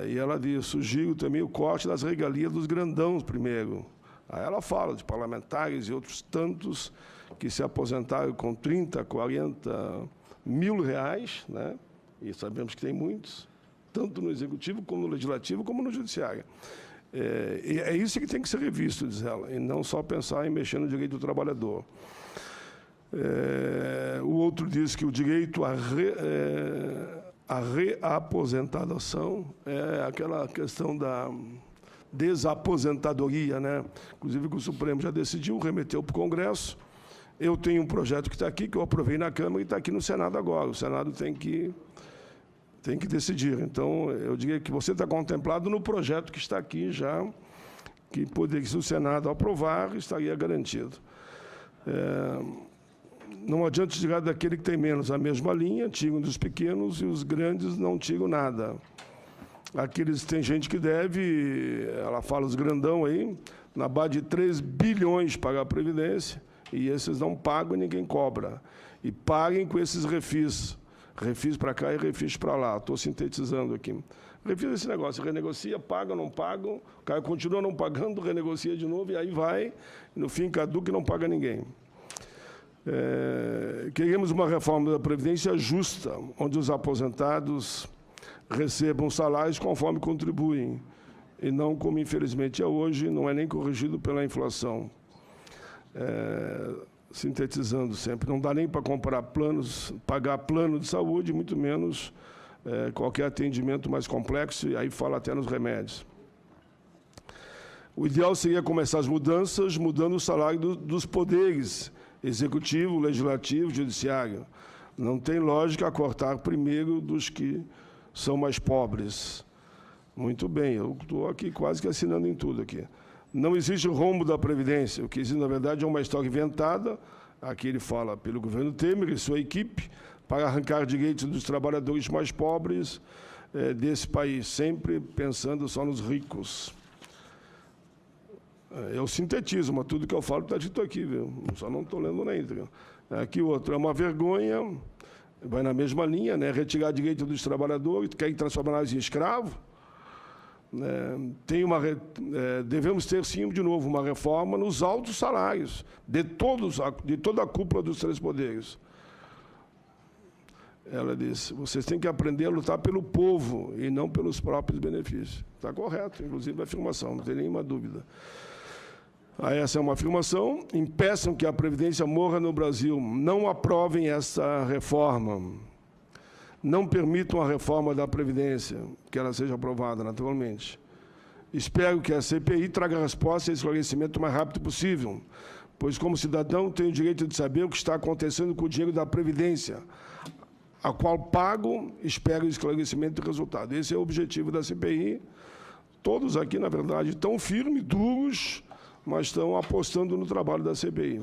E ela diz, sugiro também o corte das regalias dos grandãos primeiro. Aí ela fala de parlamentares e outros tantos que se aposentaram com 30, 40 mil reais, né? E sabemos que tem muitos, tanto no Executivo, como no Legislativo, como no Judiciário. E é isso que tem que ser revisto, diz ela, e não só pensar em mexer no direito do trabalhador. O outro diz que o direito à reaposentadoção é aquela questão desaposentadoria, né? Inclusive que o Supremo já decidiu, remeteu para o Congresso. Eu tenho um projeto que está aqui, que eu aprovei na Câmara e está aqui no Senado agora. O Senado tem que decidir. Então, eu diria que você está contemplado no projeto que está aqui já, que poderia, se o Senado aprovar, estaria garantido. Não adianta tirar daquele que tem menos a mesma linha, tiram dos pequenos e os grandes não tiram nada. Aqueles, tem gente que deve, ela fala os grandão aí, na base de 3 bilhões pagar a Previdência, e esses não pagam e ninguém cobra. E paguem com esses refis. Refis para cá e refis para lá. Estou sintetizando aqui. Refis esse negócio, renegocia, paga, não pagam, o cara continua não pagando, renegocia de novo, e aí vai, no fim caduca e não paga ninguém. Queremos uma reforma da Previdência justa, onde os aposentados recebam salários conforme contribuem, e não como, infelizmente, é hoje, não é nem corrigido pela inflação. Sintetizando sempre, não dá nem para comprar planos, pagar plano de saúde, muito menos qualquer atendimento mais complexo, e aí fala até nos remédios. O ideal seria começar as mudanças, mudando o salário dos poderes, executivo, legislativo, judiciário. Não tem lógica cortar primeiro dos que são mais pobres. Muito bem, eu estou aqui quase que assinando em tudo aqui. Não existe rombo da Previdência. O que existe, na verdade, é uma história inventada, aqui ele fala pelo governo Temer e sua equipe, para arrancar direitos dos trabalhadores mais pobres desse país, sempre pensando só nos ricos. Eu sintetizo, mas tudo que eu falo está dito aqui, viu? Só não estou lendo na íntegra. Aqui outro, é uma vergonha, vai na mesma linha, né? Retirar direito dos trabalhadores, quer transformá-los em escravos. Devemos ter, sim, de novo, uma reforma nos altos salários de toda a cúpula dos 3 poderes. Ela disse, vocês têm que aprender a lutar pelo povo e não pelos próprios benefícios. Está correto, inclusive a afirmação, não tem nenhuma dúvida. Essa é uma afirmação. Impeçam que a Previdência morra no Brasil. Não aprovem essa reforma. Não permitam a reforma da Previdência, que ela seja aprovada, naturalmente. Espero que a CPI traga resposta e esclarecimento o mais rápido possível, pois, como cidadão, tenho o direito de saber o que está acontecendo com o dinheiro da Previdência, a qual pago, espero esclarecimento e resultado. Esse é o objetivo da CPI. Todos aqui, na verdade, estão firmes, duros, mas estão apostando no trabalho da CPI.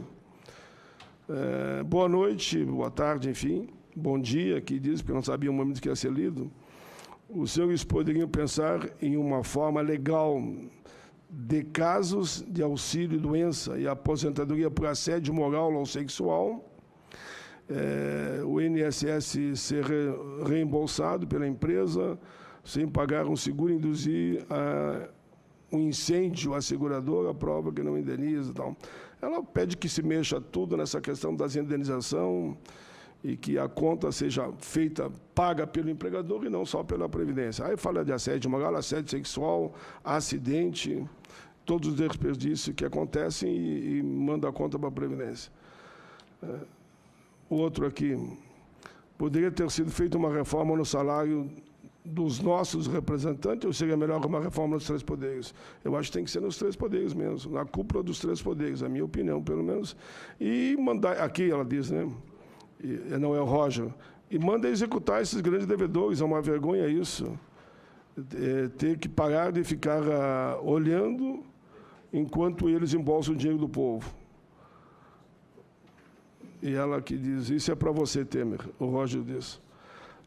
Boa noite, boa tarde, enfim. Bom dia, que diz, porque eu não sabia o momento que ia ser lido. Os senhores poderiam pensar em uma forma legal de casos de auxílio-doença e aposentadoria por assédio moral ou sexual, o INSS ser reembolsado pela empresa, sem pagar um seguro, induzir um incêndio à seguradora, prova que não indeniza e tal. Ela pede que se mexa tudo nessa questão da indenização, e que a conta seja feita, paga pelo empregador e não só pela Previdência. Aí fala de assédio moral, assédio sexual, acidente, todos os desperdícios que acontecem e manda a conta para a Previdência. O outro aqui, poderia ter sido feita uma reforma no salário dos nossos representantes, ou seria melhor uma reforma nos 3 poderes? Eu acho que tem que ser nos 3 poderes mesmo, na cúpula dos 3 poderes, a minha opinião, pelo menos. E mandar, aqui ela diz, né? Não é o Roger, e manda executar esses grandes devedores, é uma vergonha isso. Ter que parar de ficar olhando enquanto eles embolsam o dinheiro do povo. E ela que diz, isso é para você, Temer, o Roger diz.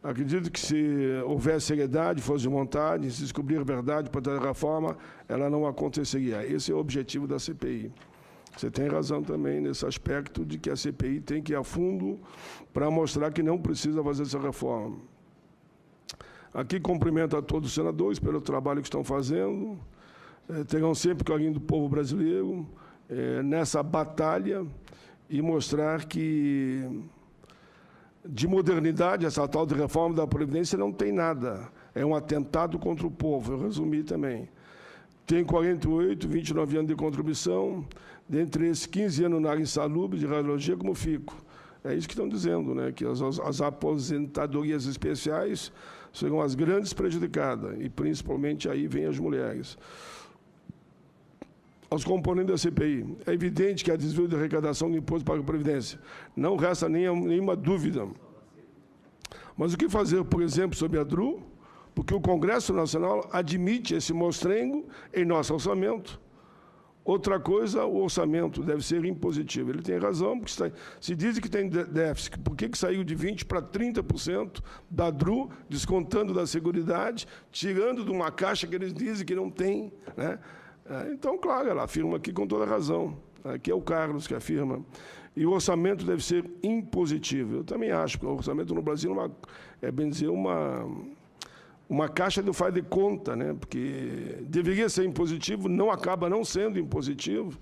Acredito que se houver seriedade, fosse de vontade, se descobrir a verdade para a reforma, ela não aconteceria. Esse é o objetivo da CPI. Você tem razão também nesse aspecto de que a CPI tem que ir a fundo para mostrar que não precisa fazer essa reforma. Aqui cumprimento a todos os senadores pelo trabalho que estão fazendo. Terão sempre o carinho do povo brasileiro nessa batalha e mostrar que de modernidade, essa tal de reforma da Previdência não tem nada. É um atentado contra o povo, eu resumi também. Tem 48, 29 anos de contribuição, dentre esses 15 anos na área insalubre, de radiologia, como fico. É isso que estão dizendo, né? Que as aposentadorias especiais serão as grandes prejudicadas, e principalmente aí vêm as mulheres. aos componentes da CPI. É evidente que há desvio de arrecadação do imposto para a Previdência. Não resta nenhuma dúvida. Mas o que fazer, por exemplo, sobre a DRU? Porque o Congresso Nacional admite esse mostrengo em nosso orçamento. Outra coisa, o orçamento deve ser impositivo. Ele tem razão, porque se diz que tem déficit, por que saiu de 20% para 30% da DRU, descontando da Seguridade, tirando de uma caixa que eles dizem que não tem, né? Então, claro, ela afirma aqui com toda razão. Aqui é o Carlos que afirma. E o orçamento deve ser impositivo. Eu também acho que o orçamento no Brasil é, bem dizer, uma caixa de faz de conta, né? Porque deveria ser impositivo, acaba não sendo impositivo,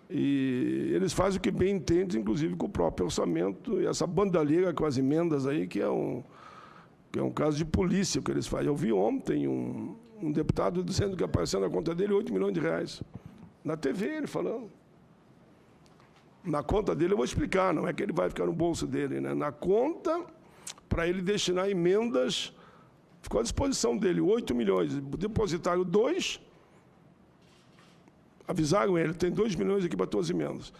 e eles fazem o que bem entendem, inclusive com o próprio orçamento, e essa bandalheira com as emendas aí, que é um caso de polícia que eles fazem. Eu vi ontem um deputado dizendo que apareceu na conta dele 8 milhões de reais. Na TV, ele falando. Na conta dele, eu vou explicar, não é que ele vai ficar no bolso dele, né? Na conta, para ele destinar emendas. Ficou à disposição dele 8 milhões, depositaram 2, avisaram ele, tem 2 milhões aqui para todas as emendas.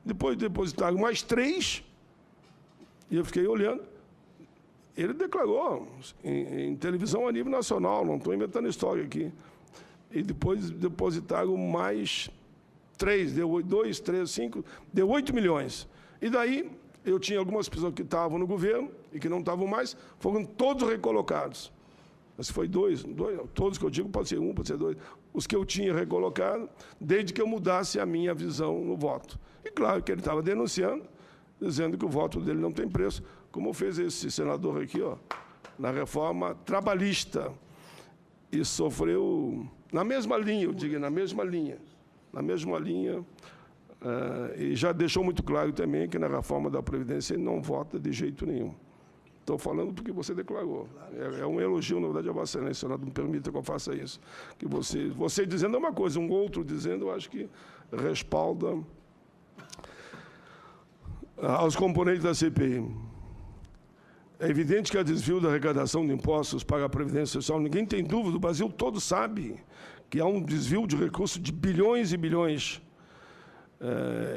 Depois depositaram mais 3, e eu fiquei olhando. Ele declarou em televisão a nível nacional, não estou inventando história aqui. E depois depositaram mais 3, deu 2, 3, 5, deu 8 milhões. E daí, eu tinha algumas pessoas que estavam no governo e que não estavam mais, foram todos recolocados. Mas foi dois, todos que eu digo, pode ser 1, pode ser 2, os que eu tinha recolocado, desde que eu mudasse a minha visão no voto. E claro que ele estava denunciando, dizendo que o voto dele não tem preço, como fez esse senador aqui, ó, na reforma trabalhista. E sofreu na mesma linha, eu digo, na mesma linha, e já deixou muito claro também que na reforma da Previdência ele não vota de jeito nenhum. Estou falando porque você declarou. É um elogio, na verdade, a Vossa Excelência, Senado, me permita que eu faça isso. Que você dizendo é uma coisa, um outro dizendo, eu acho que respalda aos componentes da CPI. É evidente que há desvio da arrecadação de impostos para a Previdência Social. Ninguém tem dúvida, o Brasil todo sabe que há um desvio de recursos de bilhões e bilhões.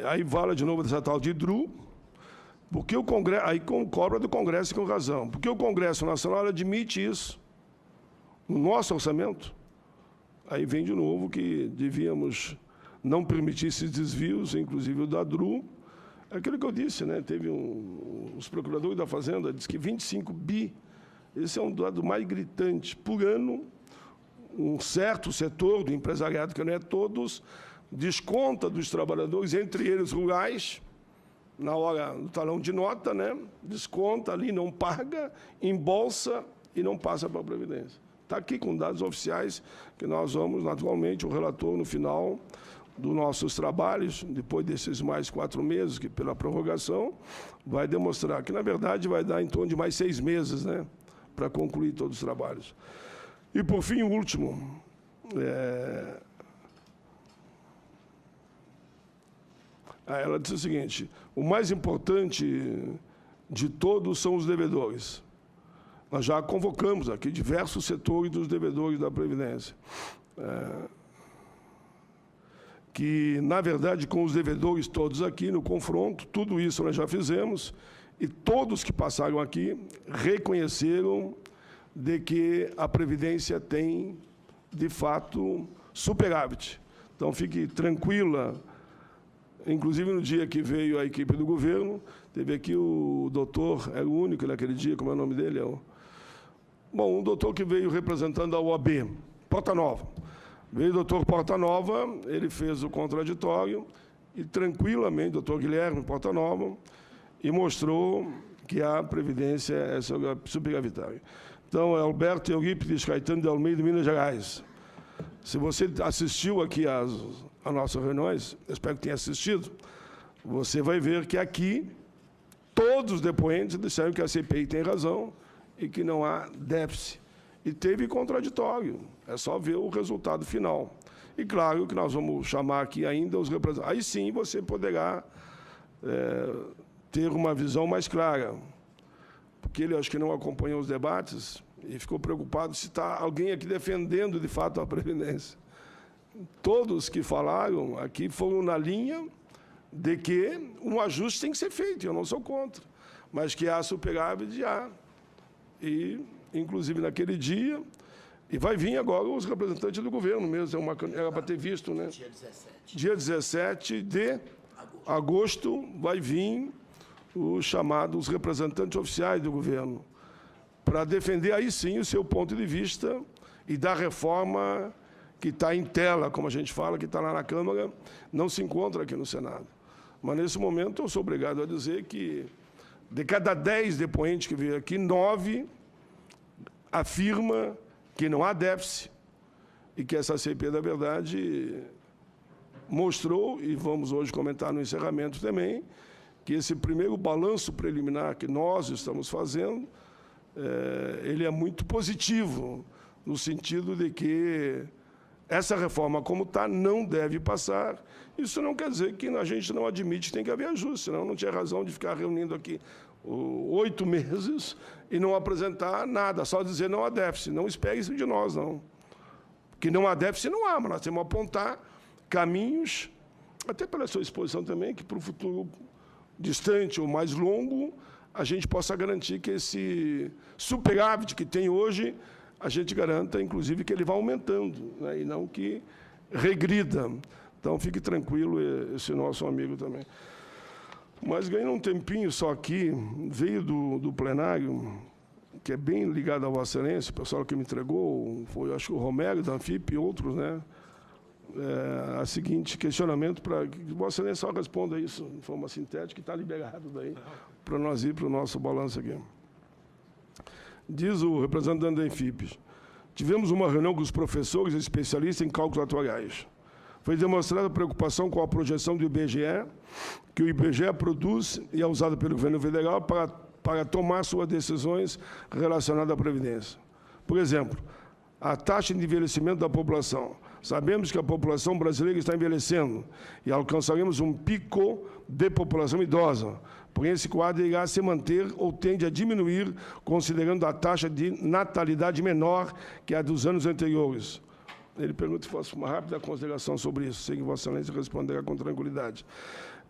Aí fala de novo dessa tal de DRU, porque o Congresso, aí cobra do Congresso com razão, porque o Congresso Nacional admite isso no nosso orçamento. Aí vem de novo que devíamos não permitir esses desvios, inclusive o da DRU. É aquilo que eu disse, né? Teve os procuradores da Fazenda, diz que 25 bi, esse é um dado mais gritante, por ano, um certo setor do empresariado, que não é todos, desconta dos trabalhadores, entre eles rurais, na hora do talão de nota, né? Desconta ali, não paga, embolsa e não passa para a Previdência. Está aqui com dados oficiais que nós vamos, naturalmente, o relator, no final dos nossos trabalhos, depois desses mais 4 meses, que pela prorrogação, vai demonstrar que, na verdade, vai dar em torno de mais 6 meses, né? Para concluir todos os trabalhos. E, por fim, o último. Ela disse o seguinte: o mais importante de todos são os devedores. Nós já convocamos aqui diversos setores dos devedores da Previdência. Que, na verdade, com os devedores todos aqui no confronto, tudo isso nós já fizemos, e todos que passaram aqui reconheceram de que a Previdência tem, de fato, superávit. Então, fique tranquila. Inclusive, no dia que veio a equipe do governo, teve aqui o doutor, era o único naquele dia, como é o nome dele? Bom, um doutor que veio representando a OAB, Portanova. Veio o doutor Portanova, ele fez o contraditório, e tranquilamente, doutor Guilherme Portanova, e mostrou que a Previdência é superavitária. Então, é Alberto Eurípides Caetano de Almeida, Minas Gerais. Se você assistiu aqui às nossas reuniões, espero que tenha assistido, você vai ver que aqui todos os depoentes disseram que a CPI tem razão e que não há déficit. E teve contraditório, é só ver o resultado final. E claro que nós vamos chamar aqui ainda os representantes. Aí sim você poderá ter uma visão mais clara, porque ele acho que não acompanhou os debates e ficou preocupado se está alguém aqui defendendo de fato a Previdência. todos que falaram aqui foram na linha de que um ajuste tem que ser feito, eu não sou contra, mas que há superávit, há. E, inclusive, naquele dia, e vai vir agora os representantes do governo mesmo, era para ter visto, né? Dia 17. Dia 17 de agosto vai vir os chamados representantes oficiais do governo, para defender aí sim o seu ponto de vista e da reforma que está em tela, como a gente fala, que está lá na Câmara, não se encontra aqui no Senado. Mas, nesse momento, eu sou obrigado a dizer que, de cada 10 depoentes que veio aqui, 9 afirma que não há déficit e que essa CPI, da verdade, mostrou, e vamos hoje comentar no encerramento também, que esse primeiro balanço preliminar que nós estamos fazendo, ele é muito positivo, no sentido de que essa reforma, como está, não deve passar. Isso não quer dizer que a gente não admite que tem que haver ajuste, senão não tinha razão de ficar reunindo aqui 8 meses e não apresentar nada, só dizer não há déficit. Não espere isso de nós, não. Que não há déficit, não há, mas nós temos que apontar caminhos, até pela sua exposição também, que para o futuro distante ou mais longo, a gente possa garantir que esse superávit que tem hoje, a gente garanta, inclusive, que ele vá aumentando, né, e não que regrida. Então, fique tranquilo, esse nosso amigo também. Mas ganhando um tempinho só aqui, veio do plenário, que é bem ligado à Vossa Excelência, o pessoal que me entregou, foi, acho que o Romero, da Anfip e outros, né? A seguinte questionamento, para que Vossa Excelência só responda isso de forma sintética, que está liberado daí, para nós ir para o nosso balanço aqui. Diz o representante da Anfip, tivemos uma reunião com os professores e especialistas em cálculos atuariais. Foi demonstrada a preocupação com a projeção do IBGE, que o IBGE produz e é usado pelo governo federal para tomar suas decisões relacionadas à Previdência. Por exemplo, a taxa de envelhecimento da população. Sabemos que a população brasileira está envelhecendo e alcançaremos um pico de população idosa. Porém, esse quadro irá se manter ou tende a diminuir, considerando a taxa de natalidade menor que a dos anos anteriores. Ele pergunta se fosse uma rápida consideração sobre isso. Sei que Vossa Excelência responderá com tranquilidade.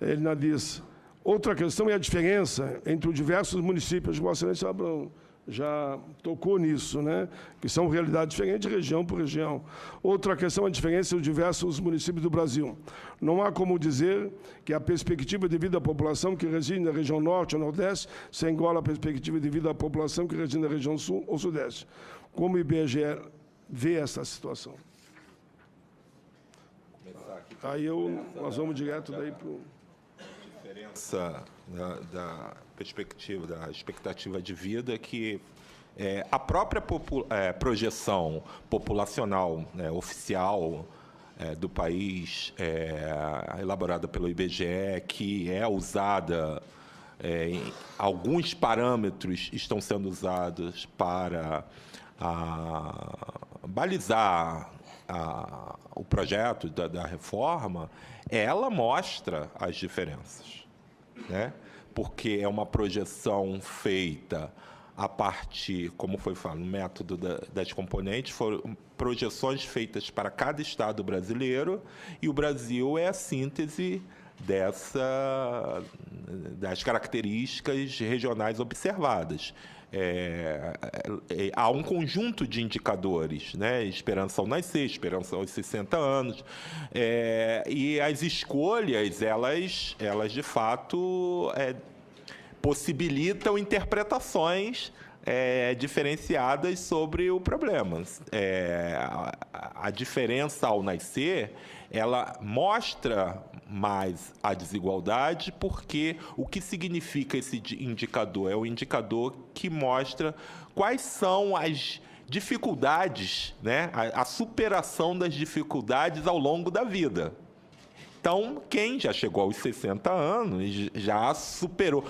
Ele ainda diz, outra questão é a diferença entre os diversos municípios. Vossa Excelência já tocou nisso, né? Que são realidades diferentes, região por região. Outra questão é a diferença entre os diversos municípios do Brasil. Não há como dizer que a perspectiva de vida da população que reside na região norte ou nordeste se iguala à perspectiva de vida da população que reside na região sul ou sudeste. Como o IBGE vê essa situação? Aí nós vamos direto daí para o... Diferença da perspectiva, da expectativa de vida, que a própria projeção populacional, né, oficial do país, elaborada pelo IBGE, que é usada, alguns parâmetros estão sendo usados para balizar o projeto da reforma, ela mostra as diferenças, né? Porque é uma projeção feita a partir, como foi falado, no método das componentes, foram projeções feitas para cada estado brasileiro, e o Brasil é a síntese das características regionais observadas. Há um conjunto de indicadores, né? Esperança ao nascer, esperança aos 60 anos, e as escolhas, elas de fato possibilitam interpretações diferenciadas sobre o problema. A diferença ao nascer, ela mostra mais a desigualdade, porque o que significa esse indicador? É o indicador que mostra quais são as dificuldades, né? A superação das dificuldades ao longo da vida. Então, quem já chegou aos 60 anos já superou,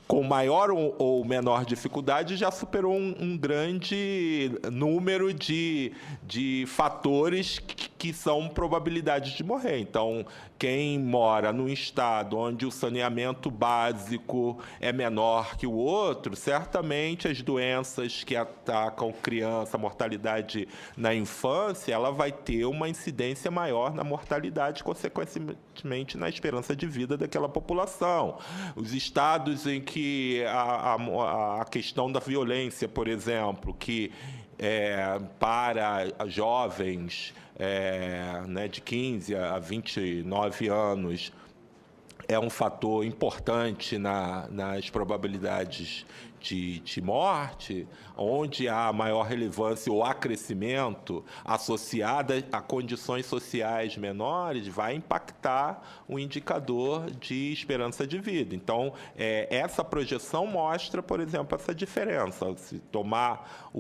com maior ou menor dificuldade, já superou um grande número de fatores que que são probabilidades de morrer. Então, quem mora num estado onde o saneamento básico é menor que o outro, certamente as doenças que atacam criança, a mortalidade na infância, ela vai ter uma incidência maior na mortalidade, consequentemente na esperança de vida daquela população. Os estados em que a questão da violência, por exemplo, que para jovens né, de 15 a 29 anos, é um fator importante nas probabilidades de morte, onde há maior relevância ou há crescimento associado a condições sociais menores, vai impactar o indicador de esperança de vida. Então, essa projeção mostra, por exemplo, essa diferença. Se tomar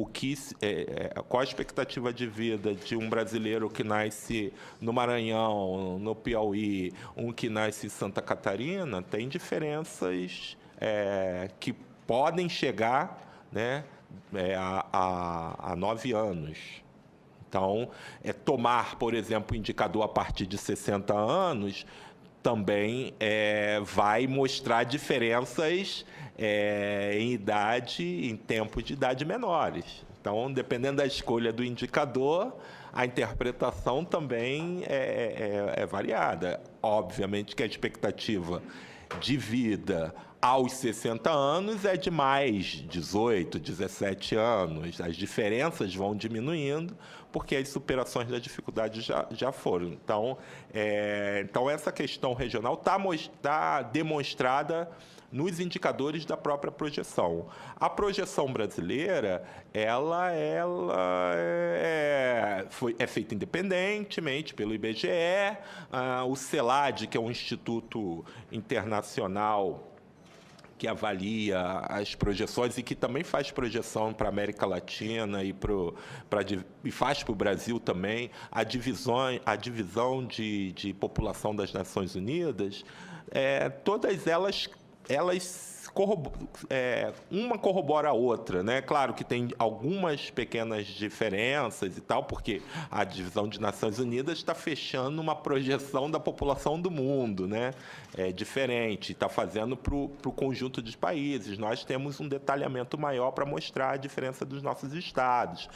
qual a expectativa de vida de um brasileiro que nasce no Maranhão, no Piauí, um que nasce em Santa Catarina, tem diferenças que podem chegar, né, a 9 anos. Então, tomar, por exemplo, o indicador a partir de 60 anos também vai mostrar diferenças em idade, em tempo de idade menores. Então, dependendo da escolha do indicador, a interpretação também é variada. Obviamente que a expectativa de vida aos 60 anos é de mais 18, 17 anos. As diferenças vão diminuindo, porque as superações da dificuldade já foram. Então, essa questão regional está demonstrada nos indicadores da própria projeção. A projeção brasileira, ela é feita independentemente pelo IBGE, o CELAD, que é um instituto internacional que avalia as projeções e que também faz projeção para a América Latina e faz para o Brasil também, a divisão de população das Nações Unidas, todas elas uma corrobora a outra, né? Claro que tem algumas pequenas diferenças e tal, porque a divisão de Nações Unidas está fechando uma projeção da população do mundo, né? É diferente, está fazendo para o conjunto dos países. Nós temos um detalhamento maior para mostrar a diferença dos nossos estados.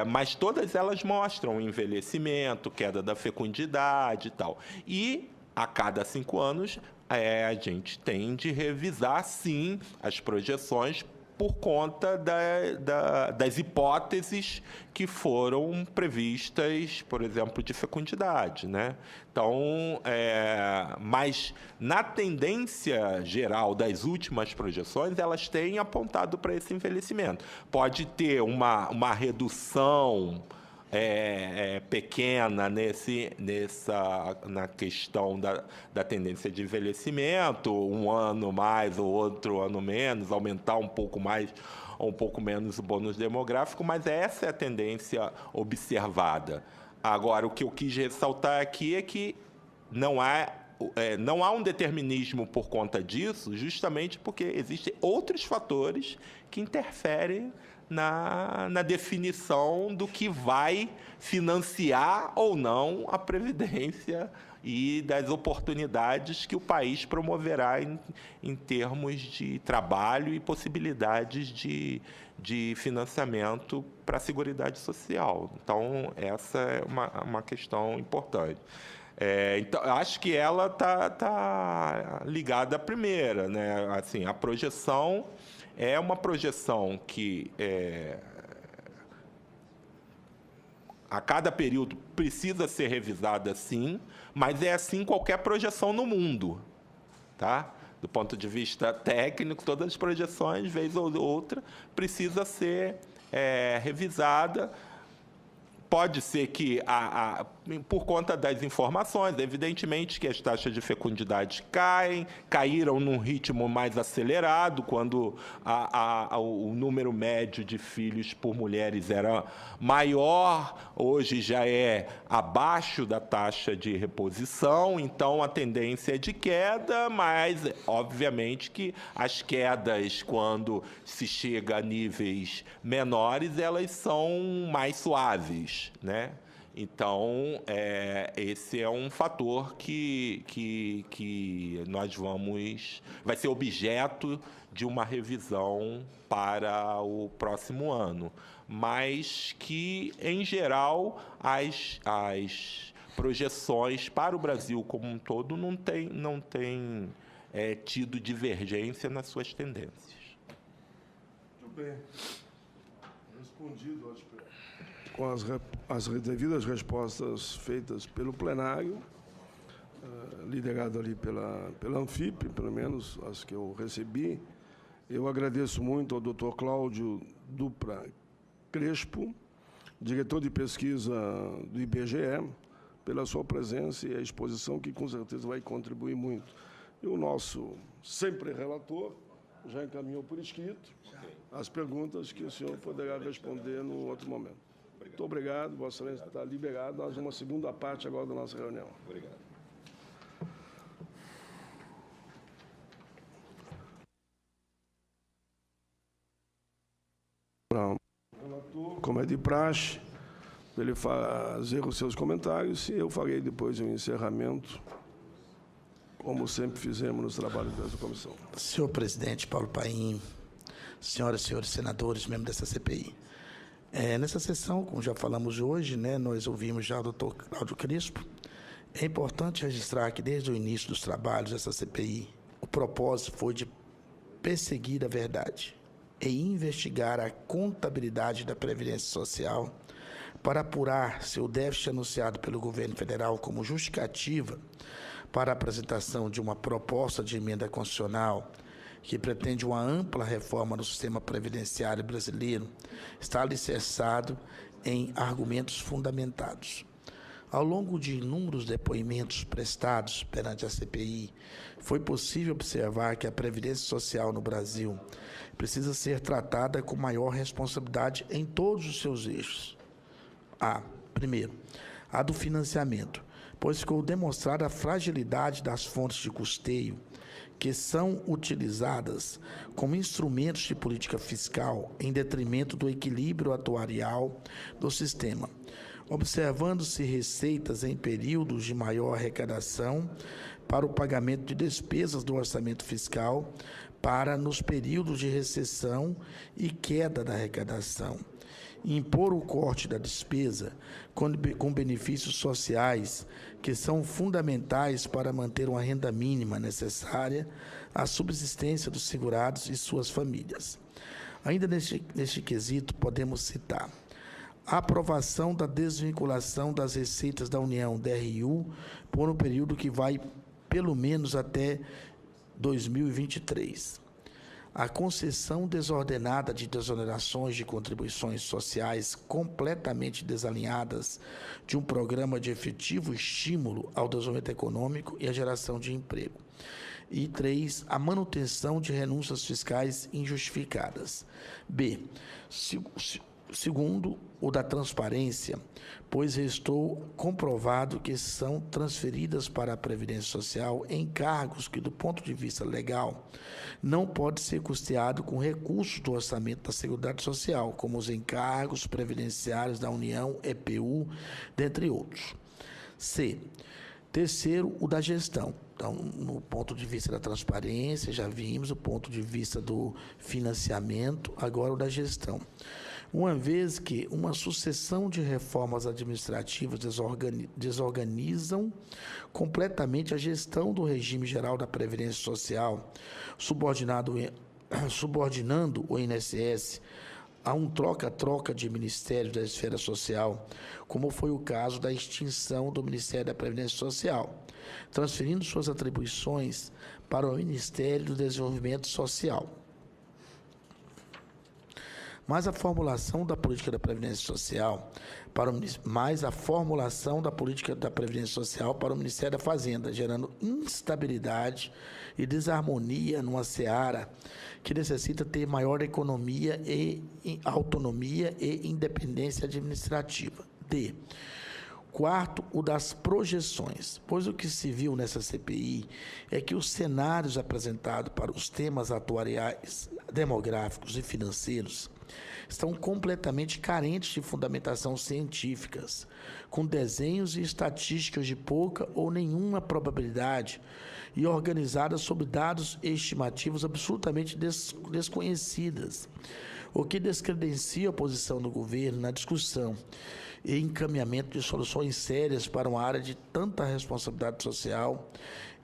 Mas todas elas mostram envelhecimento, queda da fecundidade e tal. E, a cada 5 anos, a gente tem de revisar, sim, as projeções por conta das hipóteses que foram previstas, por exemplo, de fecundidade, né? Então, mas na tendência geral das últimas projeções, elas têm apontado para esse envelhecimento. Pode ter uma redução pequena na questão da tendência de envelhecimento, um ano mais ou outro ano menos, aumentar um pouco mais ou um pouco menos o bônus demográfico, mas essa é a tendência observada. Agora, o que eu quis ressaltar aqui é que não há um determinismo por conta disso, justamente porque existem outros fatores que interferem na definição do que vai financiar ou não a Previdência e das oportunidades que o país promoverá em termos de trabalho e possibilidades de financiamento para a Seguridade Social. Então, essa é uma questão importante. Então, acho que ela tá ligada à primeira, né? Assim, a projeção é uma projeção que a cada período precisa ser revisada, sim, mas é assim qualquer projeção no mundo, tá? Do ponto de vista técnico, todas as projeções, vez ou outra, precisa ser revisada. Pode ser que, por conta das informações, evidentemente que as taxas de fecundidade caíram num ritmo mais acelerado, quando o número médio de filhos por mulheres era maior, hoje já é abaixo da taxa de reposição, então a tendência é de queda, mas, obviamente, que as quedas, quando se chega a níveis menores, elas são mais suaves, né? Então, esse é um fator que nós vai ser objeto de uma revisão para o próximo ano, mas que, em geral, as projeções para o Brasil como um todo não têm tido divergência nas suas tendências. Muito bem. Respondido, acho que com as devidas respostas feitas pelo plenário, liderado ali pela Anfip, pelo menos as que eu recebi. Eu agradeço muito ao Dr. Cláudio Dutra Crespo, diretor de pesquisa do IBGE, pela sua presença e a exposição, que com certeza vai contribuir muito. E o nosso sempre relator já encaminhou por escrito as perguntas que o senhor poderá responder no outro momento. Muito obrigado, Vossa Excelência está liberado. Nós vamos à segunda parte agora da nossa reunião. Obrigado. Como é de praxe, para ele fazer os seus comentários, e eu farei depois o encerramento, como sempre fizemos nos trabalhos dessa comissão. Senhor presidente Paulo Paim, senhoras e senhores senadores, membros dessa CPI. Nessa sessão, como já falamos hoje, nós ouvimos já o doutor Cláudio Crespo. É importante registrar que, desde o início dos trabalhos dessa CPI, o propósito foi de perseguir a verdade e investigar a contabilidade da Previdência Social para apurar se o déficit anunciado pelo governo federal como justificativa para a apresentação de uma proposta de emenda constitucional que pretende uma ampla reforma do sistema previdenciário brasileiro está alicerçado em argumentos fundamentados. Ao longo de inúmeros depoimentos prestados perante a CPI, foi possível observar que a Previdência Social no Brasil precisa ser tratada com maior responsabilidade em todos os seus eixos. Primeiro, a do financiamento, pois ficou demonstrada a fragilidade das fontes de custeio que são utilizadas como instrumentos de política fiscal em detrimento do equilíbrio atuarial do sistema, observando-se receitas em períodos de maior arrecadação para o pagamento de despesas do orçamento fiscal para nos períodos de recessão e queda da arrecadação. Impor o corte da despesa com benefícios sociais que são fundamentais para manter uma renda mínima necessária à subsistência dos segurados e suas famílias. Ainda neste quesito, podemos citar a aprovação da desvinculação das receitas da União, DRU, por um período que vai pelo menos até 2023. A concessão desordenada de desonerações de contribuições sociais completamente desalinhadas de um programa de efetivo estímulo ao desenvolvimento econômico e à geração de emprego. E 3, a manutenção de renúncias fiscais injustificadas. Segundo, o da transparência, pois restou comprovado que são transferidas para a Previdência Social encargos que, do ponto de vista legal, não pode ser custeado com recursos do orçamento da Seguridade Social, como os encargos previdenciários da União, EPU, dentre outros. Terceiro, o da gestão. Então, no ponto de vista da transparência, já vimos o ponto de vista do financiamento, agora o da gestão. Uma vez que uma sucessão de reformas administrativas desorganizam completamente a gestão do regime geral da Previdência Social, subordinando o INSS a um troca-troca de ministérios da esfera social, como foi o caso da extinção do Ministério da Previdência Social, transferindo suas atribuições para o Ministério do Desenvolvimento Social. Mas a formulação da política da Previdência Social para o Ministério da Fazenda, gerando instabilidade e desarmonia numa seara que necessita ter maior economia e autonomia e independência administrativa. Quarto, o das projeções, pois o que se viu nessa CPI é que os cenários apresentados para os temas atuariais, demográficos e financeiros estão completamente carentes de fundamentação científicas, com desenhos e estatísticas de pouca ou nenhuma probabilidade e organizadas sob dados estimativos absolutamente desconhecidas, o que descredencia a posição do governo na discussão e encaminhamento de soluções sérias para uma área de tanta responsabilidade social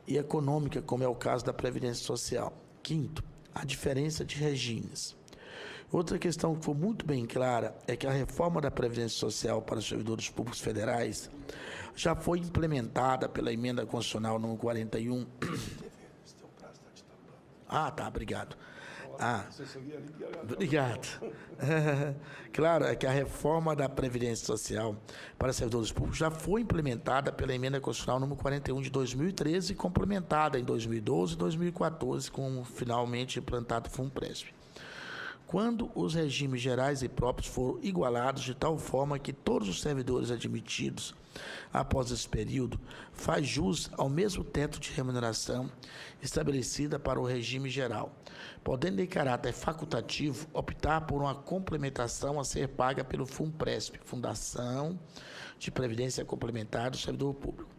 e econômica, como é o caso da Previdência Social. Quinto, a diferença de regimes. Outra questão que foi muito bem clara é que a reforma da Previdência Social para os servidores públicos federais já foi implementada pela Emenda Constitucional número 41. Obrigado. Obrigado. Claro, é que a reforma da Previdência Social para servidores públicos já foi implementada pela Emenda Constitucional número 41 de 2013 e complementada em 2012 e 2014, com finalmente implantado o FUNPRESP. Quando os regimes gerais e próprios foram igualados de tal forma que todos os servidores admitidos após esse período faz jus ao mesmo teto de remuneração estabelecida para o regime geral, podendo em caráter facultativo optar por uma complementação a ser paga pelo FUNPRESP, Fundação de Previdência Complementar do Servidor Público.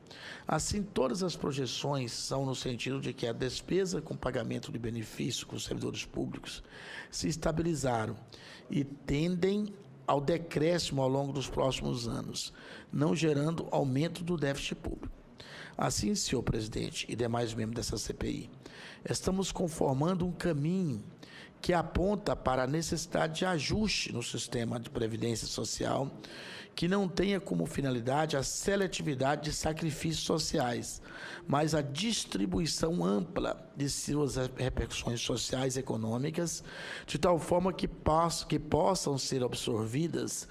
Assim, todas as projeções são no sentido de que a despesa com pagamento de benefício com os servidores públicos se estabilizaram e tendem ao decréscimo ao longo dos próximos anos, não gerando aumento do déficit público. Assim, senhor presidente e demais membros dessa CPI, estamos conformando um caminho que aponta para a necessidade de ajuste no sistema de previdência social, que não tenha como finalidade a seletividade de sacrifícios sociais, mas a distribuição ampla de suas repercussões sociais e econômicas, de tal forma que possam ser absorvidas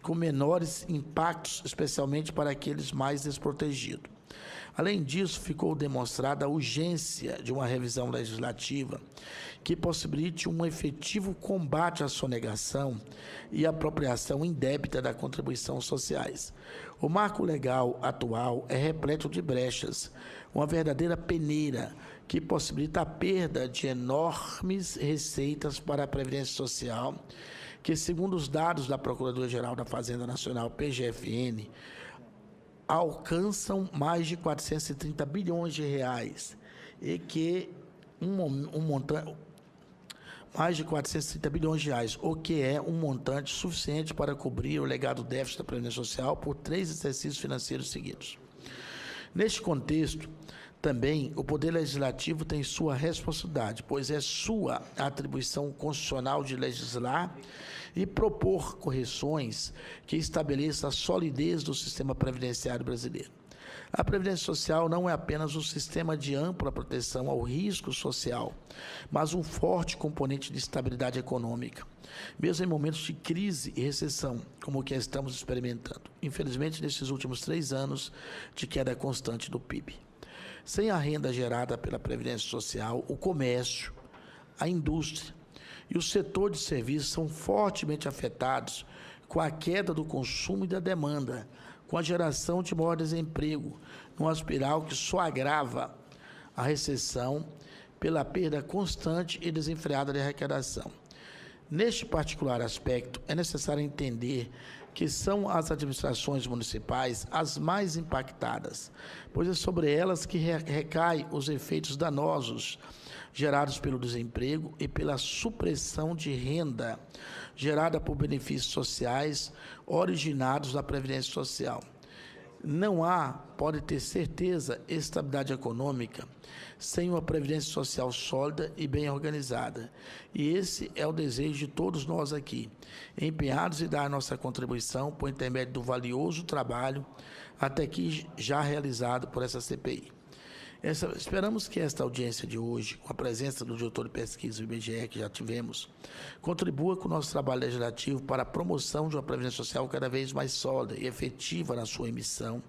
com menores impactos, especialmente para aqueles mais desprotegidos. Além disso, ficou demonstrada a urgência de uma revisão legislativa que possibilite um efetivo combate à sonegação e apropriação indébita da contribuição sociais. O marco legal atual é repleto de brechas, uma verdadeira peneira que possibilita a perda de enormes receitas para a Previdência Social, que, segundo os dados da Procuradoria-Geral da Fazenda Nacional, PGFN, alcançam mais de 430 bilhões de reais e que mais de 430 bilhões de reais, o que é um montante suficiente para cobrir o legado déficit da Previdência Social por 3 exercícios financeiros seguidos. Neste contexto, também o Poder Legislativo tem sua responsabilidade, pois é sua atribuição constitucional de legislar e propor correções que estabeleçam a solidez do sistema previdenciário brasileiro. A Previdência Social não é apenas um sistema de ampla proteção ao risco social, mas um forte componente de estabilidade econômica, mesmo em momentos de crise e recessão, como o que estamos experimentando, infelizmente, nesses últimos 3 anos de queda constante do PIB. Sem a renda gerada pela Previdência Social, o comércio, a indústria e o setor de serviços são fortemente afetados com a queda do consumo e da demanda, com a geração de maior desemprego, numa espiral que só agrava a recessão pela perda constante e desenfreada de arrecadação. Neste particular aspecto, é necessário entender que são as administrações municipais as mais impactadas, pois é sobre elas que recaem os efeitos danosos gerados pelo desemprego e pela supressão de renda gerada por benefícios sociais originados da Previdência Social. Não há, pode ter certeza, estabilidade econômica sem uma Previdência Social sólida e bem organizada. E esse é o desejo de todos nós aqui, empenhados em dar nossa contribuição por intermédio do valioso trabalho até aqui já realizado por essa CPI. Esperamos que esta audiência de hoje, com a presença do diretor de pesquisa do IBGE, que já tivemos, contribua com o nosso trabalho legislativo para a promoção de uma Previdência Social cada vez mais sólida e efetiva na sua missão,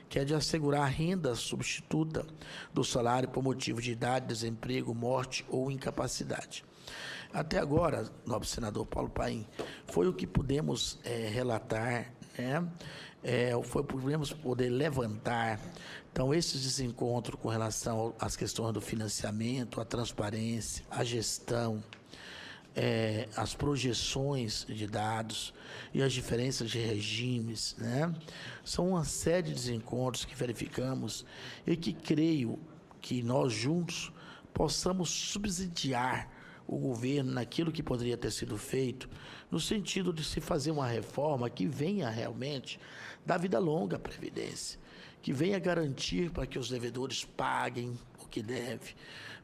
que é de assegurar a renda substituta do salário por motivo de idade, desemprego, morte ou incapacidade. Até agora, nobre senador Paulo Paim, foi o que pudemos relatar, né? Podemos poder levantar. Então, esses desencontros com relação às questões do financiamento, a transparência, a gestão, as projeções de dados e as diferenças de regimes, né? São uma série de desencontros que verificamos e que creio que nós juntos possamos subsidiar o governo naquilo que poderia ter sido feito, no sentido de se fazer uma reforma que venha realmente dar vida longa à Previdência, que venha garantir para que os devedores paguem o que deve,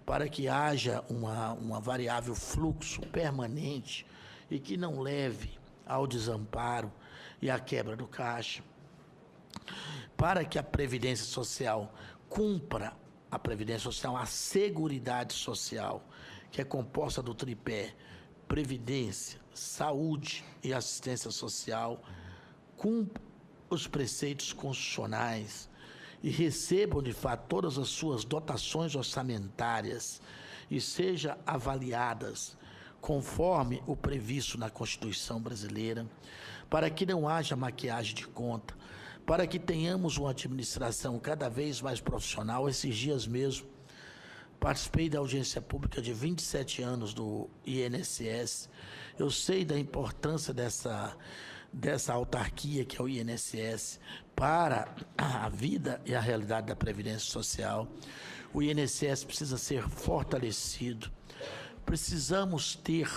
para que haja uma variável fluxo permanente e que não leve ao desamparo e à quebra do caixa, para que a Previdência Social cumpra a Previdência Social, a Seguridade Social, que é composta do tripé Previdência, Saúde e Assistência Social, cumpra os preceitos constitucionais e recebam, de fato, todas as suas dotações orçamentárias e sejam avaliadas conforme o previsto na Constituição brasileira, para que não haja maquiagem de conta, para que tenhamos uma administração cada vez mais profissional. Esses dias mesmo, participei da audiência pública de 27 anos do INSS. Eu sei da importância dessa autarquia que é o INSS para a vida e a realidade da Previdência Social. O INSS precisa ser fortalecido. Precisamos ter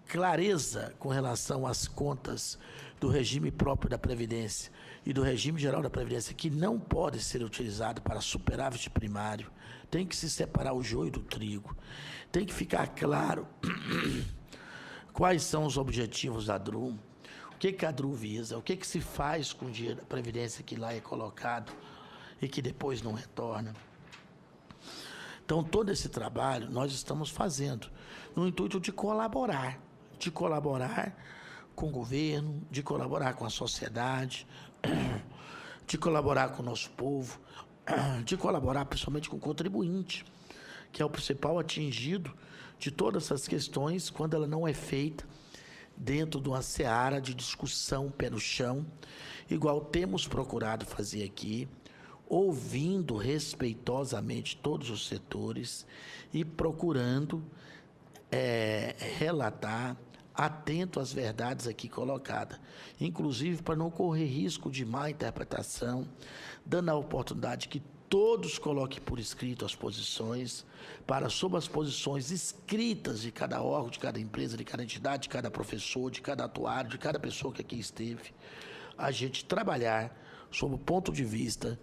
clareza com relação às contas do regime próprio da Previdência e do regime geral da Previdência, que não pode ser utilizado para superávit primário. Tem que se separar o joio do trigo. Tem que ficar claro quais são os objetivos da DRU, o que a DRU visa, o que se faz com o dinheiro da Previdência que lá é colocado e que depois não retorna. Então, todo esse trabalho nós estamos fazendo no intuito de colaborar com o governo, de colaborar com a sociedade, de colaborar com o nosso povo, de colaborar principalmente com o contribuinte, que é o principal atingido de todas essas questões quando ela não é feita dentro de uma seara de discussão pé no chão, igual temos procurado fazer aqui, ouvindo respeitosamente todos os setores e procurando relatar, atento às verdades aqui colocadas, inclusive para não correr risco de má interpretação, dando a oportunidade que todos coloquem por escrito as posições, para, sob as posições escritas de cada órgão, de cada empresa, de cada entidade, de cada professor, de cada atuário, de cada pessoa que aqui esteve, a gente trabalhar sob o ponto de vista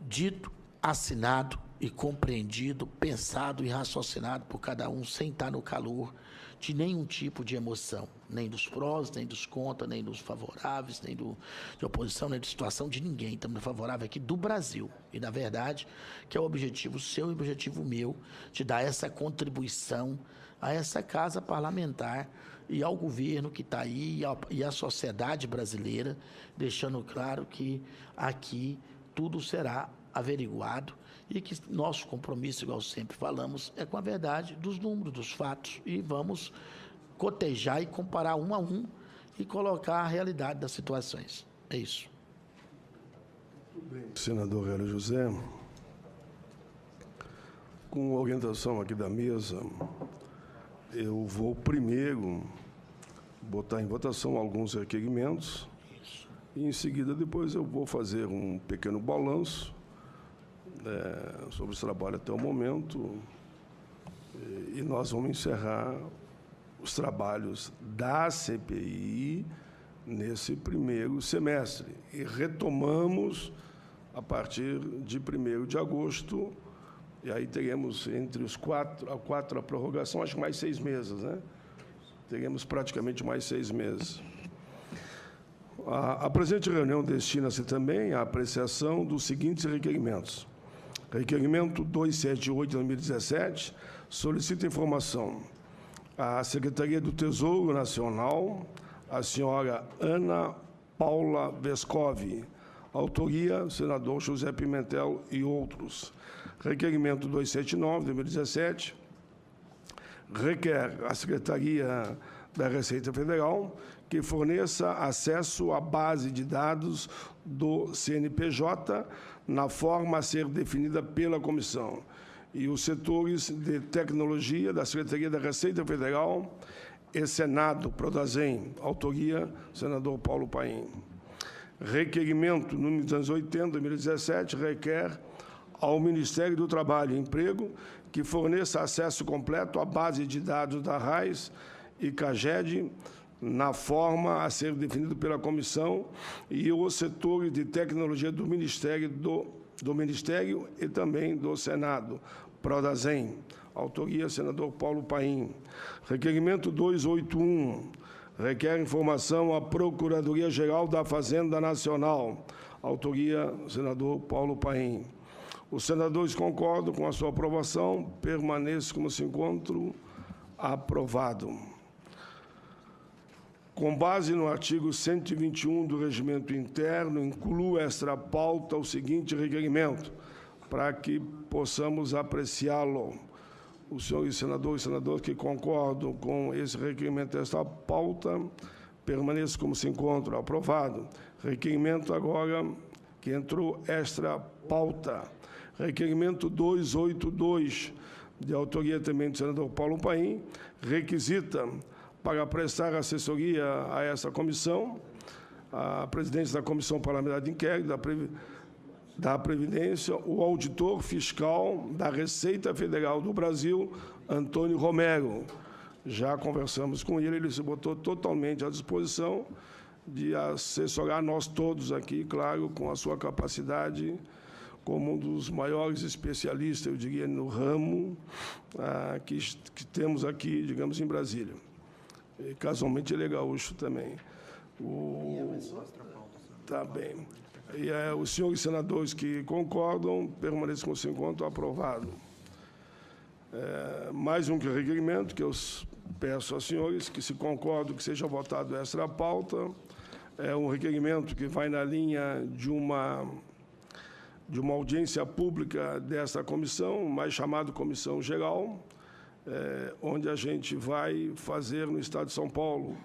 dito, assinado e compreendido, pensado e raciocinado por cada um, sem estar no calor de nenhum tipo de emoção, nem dos prós, nem dos contra, nem dos favoráveis, nem de oposição, nem de situação de ninguém. Estamos favoráveis aqui do Brasil. E, na verdade, que é o objetivo seu e o objetivo meu, de dar essa contribuição a essa casa parlamentar e ao governo que está aí e à sociedade brasileira, deixando claro que aqui tudo será averiguado e que nosso compromisso, igual sempre falamos, é com a verdade dos números, dos fatos, e vamos cotejar e comparar um a um e colocar a realidade das situações. É isso. Senador Hélio José, com a orientação aqui da mesa, eu vou primeiro botar em votação alguns requerimentos e, em seguida, depois eu vou fazer um pequeno balanço sobre o trabalho até o momento, e nós vamos encerrar os trabalhos da CPI nesse primeiro semestre. E retomamos a partir de 1º de agosto, e aí teremos entre os 4 a prorrogação, acho que mais 6 meses, né? Teremos praticamente mais 6 meses. A presente reunião destina-se também à apreciação dos seguintes requerimentos. Requerimento 278 de 2017 solicita informação à Secretaria do Tesouro Nacional, a senhora Ana Paula Vescovi, autoria, senador José Pimentel e outros. Requerimento 279 de 2017 requer à Secretaria da Receita Federal que forneça acesso à base de dados do CNPJ na forma a ser definida pela comissão. E os setores de tecnologia da Secretaria da Receita Federal e Senado, Prodazem, autoria, senador Paulo Paim. Requerimento número 280/2017 requer ao Ministério do Trabalho e Emprego que forneça acesso completo à base de dados da RAIS e CAGED na forma a ser definida pela comissão e os setores de tecnologia do Ministério e também do Senado, Prodazem, autoria senador Paulo Paim. Requerimento 281 requer informação à Procuradoria-Geral da Fazenda Nacional, autoria senador Paulo Paim. Os senadores concordam com a sua aprovação, permaneça como se encontra aprovado. Com base no artigo 121 do Regimento Interno, incluo esta pauta o seguinte requerimento, para que possamos apreciá-lo. Os senhores senadores e senadoras que concordam com esse requerimento, esta pauta, permaneça como se encontra aprovado. Requerimento agora que entrou esta pauta. Requerimento 282, de autoria também do senador Paulo Paim, requisita para prestar assessoria a essa comissão, a presidência da Comissão Parlamentar de Inquérito da Previdência, o auditor fiscal da Receita Federal do Brasil, Antônio Romero. Já conversamos com ele, ele se botou totalmente à disposição de assessorar nós todos aqui, claro, com a sua capacidade como um dos maiores especialistas, eu diria, no ramo que temos aqui, digamos, em Brasília. E, casualmente, ele é gaúcho também. Tá bem. E os senhores senadores que concordam, permaneçam com o seu encontro aprovado. Mais um requerimento que eu peço aos senhores que se concordam que seja votado esta pauta. É um requerimento que vai na linha de uma audiência pública desta comissão, mais chamada Comissão Geral, onde a gente vai fazer no Estado de São Paulo.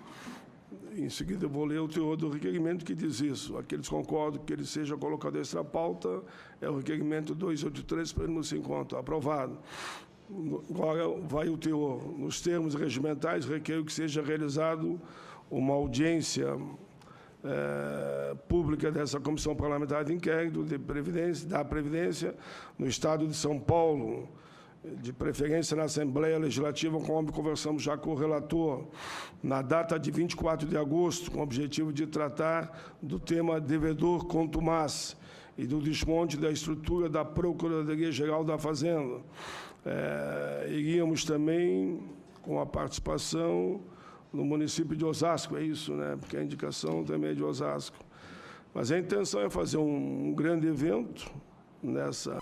Em seguida, eu vou ler o teor do requerimento que diz isso. Aqueles que concordam que ele seja colocado esta pauta, é o requerimento 283, para ele não se encontra aprovado. Agora vai o teor. Nos termos regimentais, requer que seja realizado uma audiência pública dessa Comissão Parlamentar de Inquérito da Previdência no Estado de São Paulo, de preferência na Assembleia Legislativa, como conversamos já com o relator, na data de 24 de agosto, com o objetivo de tratar do tema devedor contumaz e do desmonte da estrutura da Procuradoria-Geral da Fazenda. Iríamos também com a participação no município de Osasco, é isso, né? Porque a indicação também é de Osasco. Mas a intenção é fazer um grande evento nessa